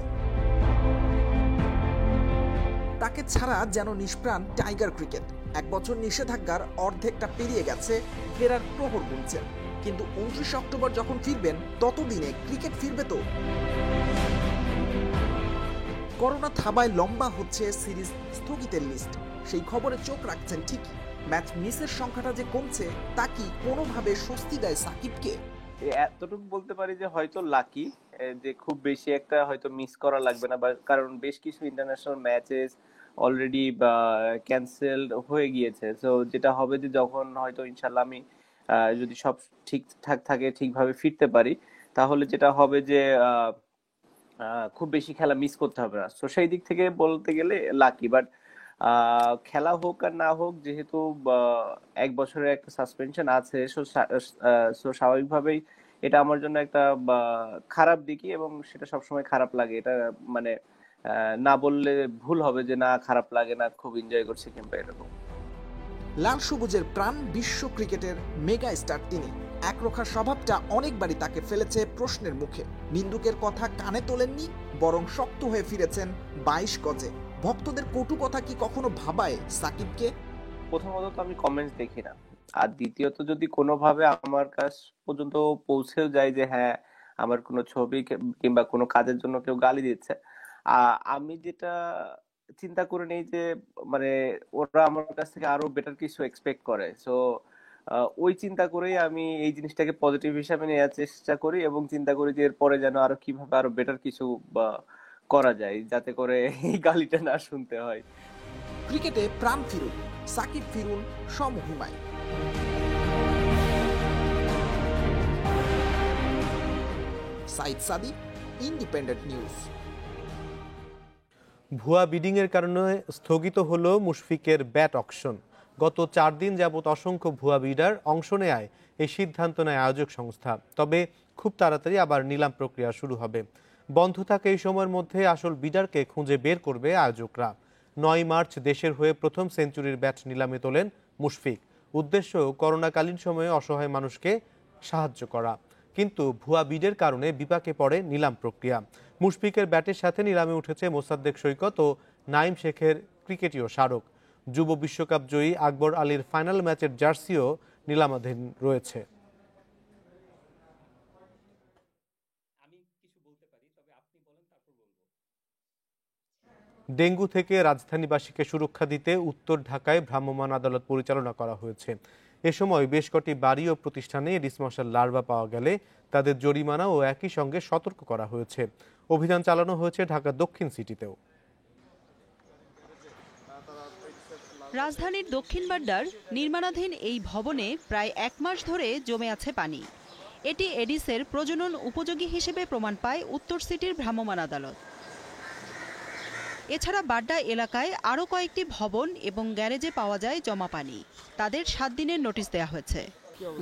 তাকে ছাড়া যেন নিষ্প্রাণ টাইগার ক্রিকেট। 1 বছর নিষেধাজ্ঞার অর্ধেকটা পেরিয়ে গেছে, ফেরার প্রহর গুনছেন। কিন্তু 29 অক্টোবর যখন ফিরবেন ততদিনে ক্রিকেট ফিরবে তো। করোনা থাবায় লম্বা হচ্ছে সিরিজ স্থগিতের লিস্ট। সেই খবরে চোখ রাখছেন ঠিকই। ম্যাচ মিসের সংখ্যাটা যে কমছে তা কি কোনোভাবে স্বস্তি দেয় সাকিবকে? এতটুকু বলতে পারি যে হয়তো লাকি, যে খুব বেশি একটা হয়তো মিস করা লাগবে না, কারণ বেশ কিছু ইন্টারন্যাশনাল ম্যাচেস অলরেডি ক্যান্সেল হয়ে গিয়েছে। সো যেটা হবে যে যখন হয়তো ইনশাল্লাহ আমি যদি সব ঠিকঠাক থাকে, ঠিকভাবে ফিরতে পারি, তাহলে যেটা হবে যে খুব বেশি খেলা মিস করতে হবে না। তো সেই দিক থেকে বলতে গেলে লাকি, বাট খেলা হোক আর না হোক, যেহেতু 1 বছরের একটা সাসপেনশন আছে, সো স্বাভাবিকভাবেই এটা আমার জন্য একটা খারাপ দিকই, এবং সেটা সবসময় খারাপ লাগে। এটা মানে না বললে ভুল হবে যে না খারাপ লাগে না, খুব এনজয় করছি কিংবা এরকম। লাল সবুজের প্রাণ বিশ্ব ক্রিকেটের মেগা স্টার তিনি। একরোখা স্বভাবটা অনেকবারই তাকে ফেলেছে প্রশ্নের মুখে। নিন্দুকের কথা কানে তোলেননি, বরং শক্ত হয়ে ফিরেছেন 22 গজে। ভক্তদের কটু কথা কি কখনো ভাবায় সাকিবকে? প্রথমত তো আমি কমেন্টস দেখি না, আর দ্বিতীয়ত যদি কোনোভাবে আমার কাছ পর্যন্ত পৌঁছেও যায় যে হ্যাঁ আমার কোনো ছবি কিংবা কোনো কাজের জন্য কেউ গালি দিচ্ছে, আমি যেটা চিন্তা করে নেই যে মানে ওরা আমার কাছ থেকে আরো বেটার কিছু এক্সপেক্ট করে। সো ওই চিন্তা করেই আমি এই জিনিসটাকে পজিটিভ হিসাবে নেওয়ার চেষ্টা করি, এবং চিন্তা করি যে এরপরে যেন আরো কিভাবে আরো বেটার কিছু করা যায়, যাতে করে এই গালিটা না শুনতে হয়। ক্রিকেটে প্রাণ ফিরুন, সাকিব ফিরুন সমহিমায়। Saeed Sadiq, Independent News. ভুয়া বিডিংয়ের কারণে স্থগিত হলো মুশফিকের ব্যাট অকশন। গত 4 দিন যাবৎ অসংখ্য ভুয়া বিডার অংশ নেয় এই সিদ্ধান্ত নেয় আয়োজক সংস্থা। তবে খুব তাড়াতাড়ি আবার নিলাম প্রক্রিয়া শুরু হবে। বন্ধ থাকা এই সময়ের মধ্যে আসল বিডারকে খুঁজে বের করবে আয়োজকরা। 9 মার্চ দেশের হয়ে প্রথম সেঞ্চুরির ব্যাট নিলামে তোলেন মুশফিক। উদ্দেশ্য করোনাকালীন সময়ে অসহায় মানুষকে সাহায্য করা। কিন্তু ভুয়া বিডের কারণে বিপাকে পড়ে নিলাম প্রক্রিয়া। মুশফিকের ব্যাটের সাথে নিলামে উঠেছে মোসাদ্দেক সৈকত ও নাইম শেখের ক্রিকেটীয় স্মারক। যুব বিশ্বকাপ জয়ী আকবর আলীর ফাইনাল ম্যাচের জার্সিও নিলামাধীন রয়েছে। ডেঙ্গু থেকে রাজধানীবাসীকে সুরক্ষা দিতে উত্তর ঢাকায় ভ্রাম্যমাণ আদালত পরিচালনা করা হয়েছে। এ সময় বেশ কটি বাড়ি ও প্রতিষ্ঠানে এডিস মশার লার্ভা পাওয়া গেলে তাদের জরিমানা ও একই সঙ্গে সতর্ক করা হয়েছে। অভিযান চালানো হয়েছে ঢাকা দক্ষিণ সিটিতেও। রাজধানীর দক্ষিণ বাড্ডার নির্মাণাধীন এই ভবনে প্রায় 1 মাস ধরে জমে আছে পানি। এটি এডিসের প্রজনন উপযোগী হিসেবে প্রমাণ পায় উত্তর সিটির ভ্রাম্যমাণ আদালত। এছাড়া বাড্ডা এলাকায় আরও কয়েকটি ভবন এবং গ্যারেজে পাওয়া যায় জমা পানি। তাদের 7 দিনের নোটিশ দেওয়া হয়েছে।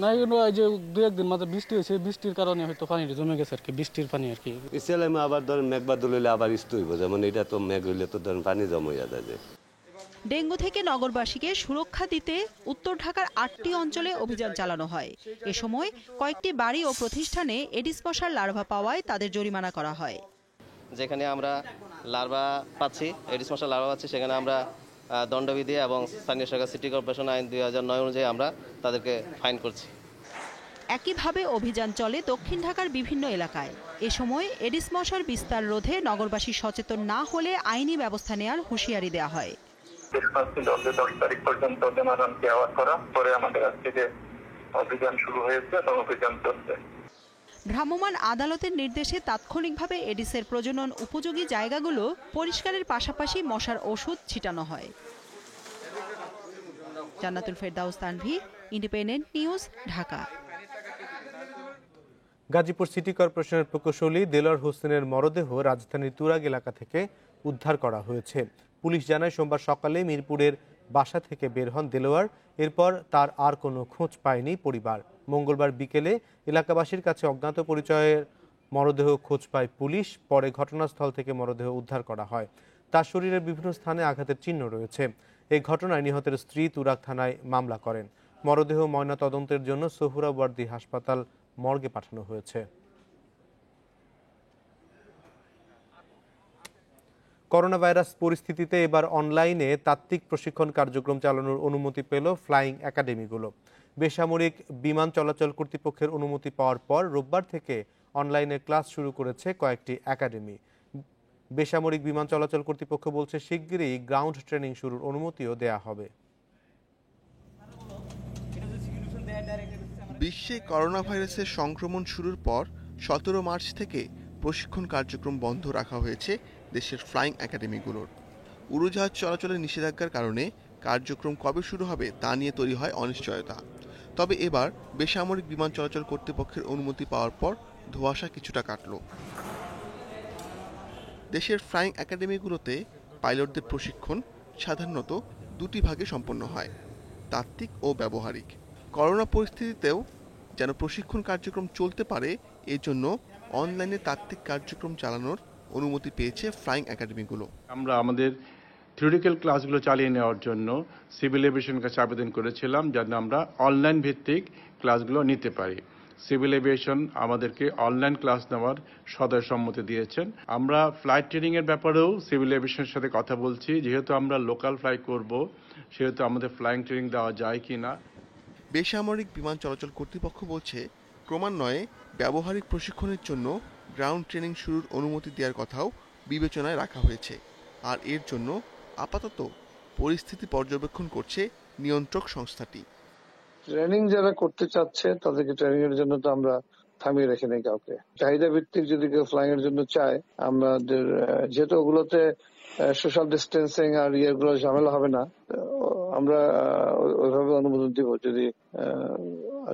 না এগুলো যে 2-1 দিন মাত্র বৃষ্টি হয়েছে, বৃষ্টির কারণে হয়তো পানিটা জমে গেছে আর কি, বৃষ্টির পানি আর কি। ইসলামে আবার ধরেন মেঘ বাদল হইলে আবার বৃষ্টি হইব, যেমন এটা তো মেঘ হইলে তো ধরেন পানি জমা হয়ে যায়। ডেঙ্গু থেকে নগরবাসীকে সুরক্ষা দিতে উত্তর ঢাকার 8টি অঞ্চলে অভিযান চালানো হয়। এ সময় কয়েকটি বাড়ি ও প্রতিষ্ঠানে এডিস মশার লার্ভা পাওয়ায় তাদের জরিমানা করা হয়। যেখানে আমরা লার্ভা পাচ্ছি, এডিস মশার লার্ভা পাচ্ছি, সেখানে আমরা দণ্ডবিধি এবং স্থানীয় সরকার সিটি কর্পোরেশন আইন 2009 অনুযায়ী আমরা তাদেরকে ফাইন করছি। একইভাবে অভিযান চলে দক্ষিণ ঢাকার বিভিন্ন এলাকায়। এ সময় এডিস মশার বিস্তার রোধে নগরবাসী সচেতন না হলে আইনি ব্যবস্থা নেওয়ার হুঁশিয়ারি দেওয়া হয়। 10 তারিখ পর্যন্ত ডেমারানকে আওয়াজ করা পরে আমাদের আজকে যে অভিযান শুরু হয়েছে এবং অভিযান চলছে। ভ্রাম্যমাণ আদালতের নির্দেশে তাৎক্ষণিকভাবে এডিসের প্রজনন উপযোগী জায়গাগুলো পরিষ্কারের পাশাপাশি মশার ওষুধ ছিটানো হয়। জান্নাতুল ফেরদাউস Tanvi, independent news, Dhaka. Gazipur city কর্পোরেশনের প্রকৌশলী দেলোয়ার হোসেনের মরদেহ রাজধানীর তুরাগ এলাকা থেকে উদ্ধার করা হয়েছে। পুলিশ জানায় সোমবার সকালে মিরপুরের বাসা থেকে বের হন দেলোয়ার। এরপর তার আর কোনো খোঁজ পায়নি পরিবার। মঙ্গলবার বিকেলে এলাকাবাসীর কাছে অজ্ঞাত পরিচয়ের মরদেহ খোঁজ পায় পুলিশ। পরে ঘটনাস্থল থেকে মরদেহ উদ্ধার করা হয়। তার শরীরের বিভিন্ন স্থানে আঘাতের চিহ্ন রয়েছে। এই ঘটনায় নিহতের স্ত্রী তুরাগ থানায় মামলা করেন। মরদেহ ময়নাতদন্তের জন্য সোহরাওয়ার্দী হাসপাতাল মর্গে পাঠানো হয়েছে। করোনা ভাইরাস পরিস্থিতিতে এবার অনলাইনে তাত্ত্বিক প্রশিক্ষণ কার্যক্রম চালানোর অনুমতি পেল ফ্লাইং একাডেমিগুলো। বেসামরিক বিমান চলাচল কর্তৃপক্ষের অনুমতি পাওয়ার পর রোববার থেকে অনলাইনে ক্লাস শুরু করেছে কয়েকটি একাডেমি। বেসামরিক বিমান চলাচল কর্তৃপক্ষ বলছে শিগগিরই গ্রাউন্ড ট্রেনিং শুরুর অনুমতিও দেয়া হবে। বিশ্বে করোনা ভাইরাসের সংক্রমণ শুরুর পর 17 মার্চ থেকে প্রশিক্ষণ কার্যক্রম বন্ধ রাখা হয়েছে দেশের ফ্লাইং একাডেমিগুলোর। উড়োজাহাজ চলাচলের নিষেধাজ্ঞার কারণে কার্যক্রম কবে শুরু হবে তা নিয়ে তৈরি হয় অনিশ্চয়তা। তবে এবার বেসামরিক বিমান চলাচল কর্তৃপক্ষের অনুমতি পাওয়ার পর ধোঁয়াশা কিছুটা কাটল। দেশের ফ্লাইং একাডেমিগুলোতে পাইলটদের প্রশিক্ষণ সাধারণত দুটি ভাগে সম্পন্ন হয়, তাত্ত্বিক ও ব্যবহারিক। করোনা পরিস্থিতিতেও যেন প্রশিক্ষণ কার্যক্রম চলতে পারে এজন্য অনলাইনে তাত্ত্বিক কার্যক্রম চালানোর অনুমতি পেয়েছে ফ্লাইং একাডেমিগুলো। আমরা আমাদের থিওরিটিক্যাল ক্লাসগুলো চালিয়ে নেওয়ার জন্য সিভিল এভিয়েশনের কাছে আবেদন করেছিলাম যাতে আমরা অনলাইন ভিত্তিক ক্লাসগুলো নিতে পারি। সিভিল এভিয়েশন আমাদেরকে অনলাইন ক্লাস নেওয়ার সদয় সম্মতি দিয়েছেন। আমরা ফ্লাইট ট্রেনিং এর ব্যাপারেও সিভিল এভিয়েশনের সাথে কথা বলছি, যেহেতু আমরা লোকাল ফ্লাই করব সেহেতু আমাদের ফ্লাইং ট্রেনিং দেওয়া যায় কিনা। বেসামরিক বিমান চলাচল কর্তৃপক্ষ বলছে ক্রমান্বয়ে ব্যবহারিক প্রশিক্ষণের জন্য গ্রাউন্ড ট্রেনিং শুরুর অনুমতি দেওয়ার কথাও বিবেচনায় রাখা হয়েছে, আর এর জন্য আপাতত পরিস্থিতি পর্যবেক্ষণ করছে নিয়ন্ত্রক সংস্থাটি। ট্রেনিং যারা করতে চাচ্ছে তাদেরকে ট্রেনিং এর জন্য তো আমরা থামিয়ে রেখে নেই কাউকে। চাহিদা ভিত্তিক যদি কেউ ফ্লাইং এর জন্য চায়, আমাদের যেহেতু ওগুলোতে সোশ্যাল ডিস্টেন্সিং আর ইয়েগুলো ঝামেলা হবে না, আমরা ওইভাবে অনুমোদন দিব যদি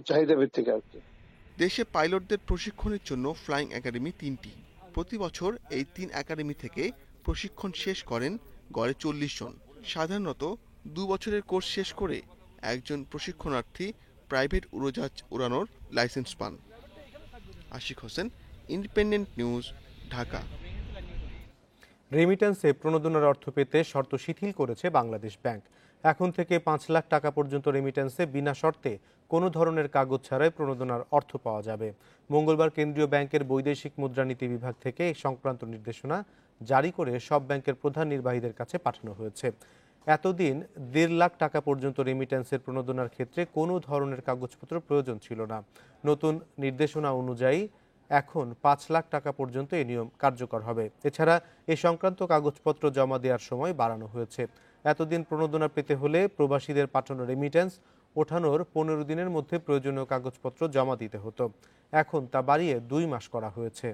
চাহিদা ভিত্তিক আর কি। দেশে পাইলটদের প্রশিক্ষণের জন্য ফ্লাইং একাডেমি 3টি। প্রতি বছর এই 3 একাডেমি থেকে প্রশিক্ষণ শেষ করেন গড়ে 40 জন। সাধারণত 2 বছরের কোর্স শেষ করে একজন প্রশিক্ষণার্থী প্রাইভেট উড়োজাহাজ উড়ানোর লাইসেন্স পান। Ashik Hossain, Independent news, Dhaka. রেমিট্যান্সে প্রণোদনার অর্থ পেতে শর্ত শিথিল করেছে বাংলাদেশ ব্যাংক। এখন থেকে 5 লাখ টাকা পর্যন্ত রেমিট্যান্সে বিনা শর্তে কোনো ধরনের কাগজ ছাড়াই প্রণোদনার অর্থ পাওয়া যাবে। মঙ্গলবার কেন্দ্রীয় ব্যাংকের বৈদেশিক মুদ্রানীতি বিভাগ থেকে এই সংক্রান্ত নির্দেশনা জারি করে সব ব্যাংকের প্রধান নির্বাহীদের কাছে পাঠানো হয়েছে। এতদিন 1.5 লাখ টাকা পর্যন্ত রেমিট্যান্সের প্রণোদনার ক্ষেত্রে কোনো ধরনের কাগজপত্র প্রয়োজন ছিল না। নতুন নির্দেশনা অনুযায়ী এখন 5 লাখ টাকা পর্যন্ত এই নিয়ম কার্যকর হবে। এছাড়া এ সংক্রান্ত কাগজপত্র জমা দেওয়ার সময় বাড়ানো হয়েছে। এতদিন প্রণোদনা পেতে হলে প্রবাসীদের পাঠানো রেমিট্যান্স ওঠানোর 15 দিনের মধ্যে প্রয়োজনীয় কাগজপত্র জমা দিতে হতো। এখন তা বাড়িয়ে 2 মাস করা হয়েছে।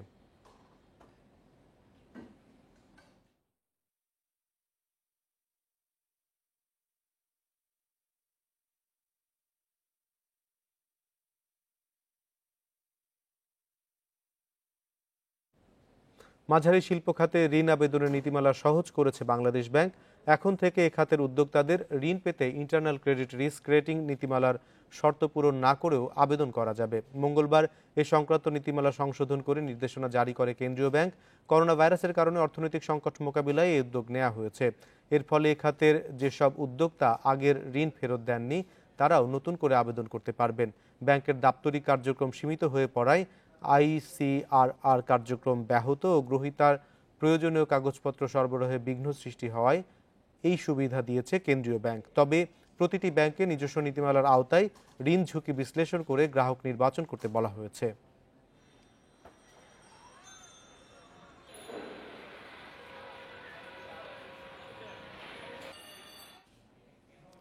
মাঝারি শিল্প খাতে ঋণ আবেদনের নীতিমালা সহজ করেছে বাংলাদেশ ব্যাংক। এখন থেকে এ খাতের উদ্যোক্তাদের ঋণ পেতে ইন্টারনাল ক্রেডিট রিস্ক রেটিং নীতিমালার শর্ত পূরণ না করেও আবেদন করা যাবে। মঙ্গলবার এ সংক্রান্ত নীতিমালা সংশোধন করে নির্দেশনা জারি করে কেন্দ্রীয় ব্যাংক। করোনা ভাইরাসের কারণে অর্থনৈতিক সংকট মোকাবিলায় এই উদ্যোগ নেওয়া হয়েছে। এর ফলে এ খাতের যেসব উদ্যোক্তা আগের ঋণ ফেরত দেননি তারাও নতুন করে আবেদন করতে পারবেন। ব্যাংকের দাপ্তরিক কার্যক্রম সীমিত হয়ে পড়ায় আইসিআরআর কার্যক্রম ব্যাহত ও গ্রহীতার প্রয়োজনীয় কাগজপত্র সরবরাহে বিঘ্ন সৃষ্টি হওয়ায় এই সুবিধা দিয়েছে কেন্দ্রীয় ব্যাংক। তবে প্রতিটি ব্যাংকে নিজস্ব নীতিমালার আওতায় ঋণ ঝুঁকি বিশ্লেষণ করে গ্রাহক নির্বাচন করতে বলা হয়েছে।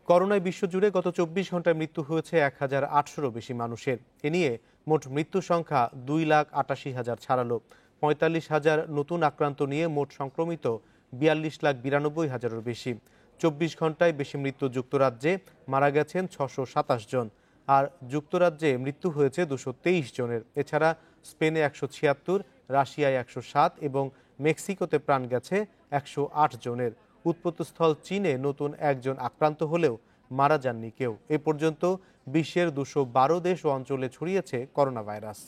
করোনায় বিশ্বজুড়ে গত 24 ঘন্টায় মৃত্যু হয়েছে 1008-এরও বেশি মানুষের। এ নিয়ে মোট মৃত্যু সংখ্যা 2,88,000 ছাড়ালো। 45,000 নতুন আক্রান্ত নিয়ে মোট সংক্রমিত 42,92,000-এরও বেশি। 24 ঘন্টায় বেশি মৃত্যু যুক্তরাজ্যে, মারা গেছেন 627 জন। আর যুক্তরাজ্যে মৃত্যু হয়েছে 223 জনের। এছাড়া স্পেনে 176, রাশিয়ায় 107 এবং মেক্সিকোতে প্রাণ গেছে 108 জনের। উৎপত্তিস্থল চীনে নতুন একজন আক্রান্ত হলেও মারা যাননি কেউ। এ পর্যন্ত বিশ্বের 212 দেশ ও অঞ্চলে ছড়িয়েছে করোনা ভাইরাস।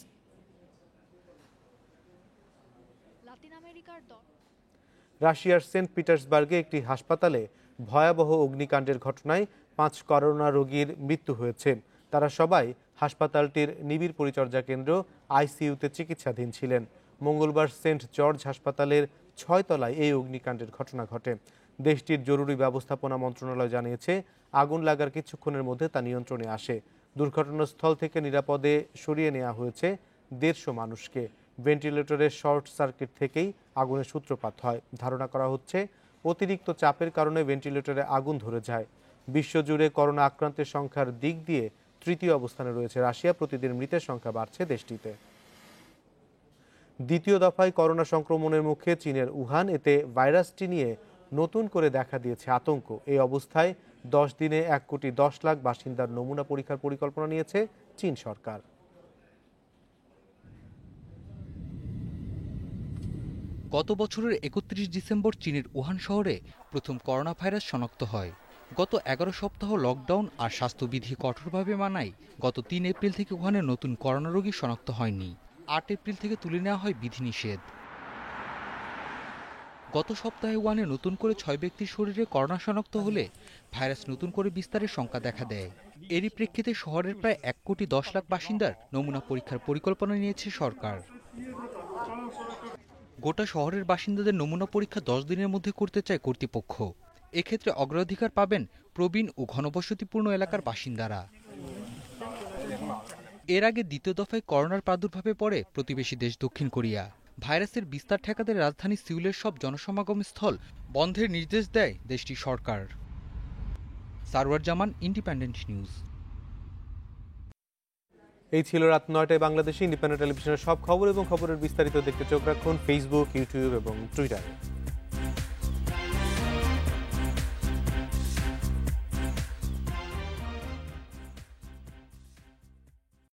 রাশিয়ার সেন্ট পিটার্সবার্গে একটি হাসপাতালে ভয়াবহ অগ্নিকাণ্ডের ঘটনায় 5 করোনা রোগীর মৃত্যু হয়েছে। তারা সবাই হাসপাতালটির নিবিড় পরিচর্যা কেন্দ্র আইসিইউতে চিকিৎসাধীন ছিলেন। মঙ্গলবার সেন্ট জর্জ হাসপাতালের 6 তলায় এই অগ্নিকাণ্ডের ঘটনা ঘটে। দেশটির জরুরি ব্যবস্থাপনা মন্ত্রণালয় জানিয়েছে, আগুন লাগার কিছুক্ষণের মধ্যে তা নিয়ন্ত্রণে আসে। দুর্ঘটনাস্থল থেকে নিরাপদে সরিয়ে নেওয়া হয়েছে 150 মানুষকে। ভেন্টিলেটরের শর্ট সার্কিট থেকেই আগুনের সূত্রপাত হয়। ধারণা করা হচ্ছে অতিরিক্ত চাপের কারণে ভেন্টিলেটরে আগুন ধরে যায়। বিশ্বজুড়ে করোনা আক্রান্তের সংখ্যার দিক দিয়ে 3য় অবস্থানে রয়েছে রাশিয়া। প্রতিদিন মৃতের সংখ্যা বাড়ছে দেশটিতে। দ্বিতীয় দফায় করোনা সংক্রমণের মুখে চীনের উহান, এতে ভাইরাসটি নিয়ে নতুন করে দেখা দিয়েছে আতঙ্ক। এই অবস্থায় 10 দিনে 1,10,00,000 বাসিন্দার নমুনা পরীক্ষার পরিকল্পনা নিয়েছে চীন সরকার। গত বছরের ৩১ ডিসেম্বর চীনের উহান শহরে প্রথম করোনা ভাইরাস শনাক্ত হয়। গত ১১ সপ্তাহ লকডাউন আর স্বাস্থ্যবিধি কঠোরভাবে মানায় গত ৩ এপ্রিল থেকে উহানে নতুন করোনা রোগী শনাক্ত হয়নি। ৮ এপ্রিল থেকে তুলে নেওয়া হয় বিধিনিষেধ। গত সপ্তাহে উহানে নতুন করে ৬ ব্যক্তির শরীরে করোনা শনাক্ত হলে ভাইরাস নতুন করে বিস্তারের শঙ্কা দেখা দেয়। এরই প্রেক্ষিতে শহরের প্রায় ১,১০,০০,০০০ বাসিন্দার নমুনা পরীক্ষার পরিকল্পনা নিয়েছে সরকার। গোটা শহরের বাসিন্দাদের নমুনা পরীক্ষা ১০ দিনের মধ্যে করতে চায় কর্তৃপক্ষ। এক্ষেত্রে অগ্রাধিকার পাবেন প্রবীণ ও ঘনবসতিপূর্ণ এলাকার বাসিন্দারা। এর আগে দ্বিতীয় দফায় করোনার প্রাদুর্ভাবে পড়ে প্রতিবেশী দেশ দক্ষিণ কোরিয়া। ভাইরাসের বিস্তার ঠেকাতে রাজধানী সিউলের সব জনসমাগম স্থল বন্ধের নির্দেশ দেয় দেশটির সরকার। সারওয়ার জামান, ইন্ডিপেন্ডেন্ট নিউজ। এই ছিল রাত ৯টায় বাংলাদেশে ইন্ডিপেন্ডেন্ট টেলিভিশনের সব খবর এবং খবরের বিস্তারিত দেখতে চোখ রাখুন ফেসবুক, ইউটিউব এবং টুইটারে।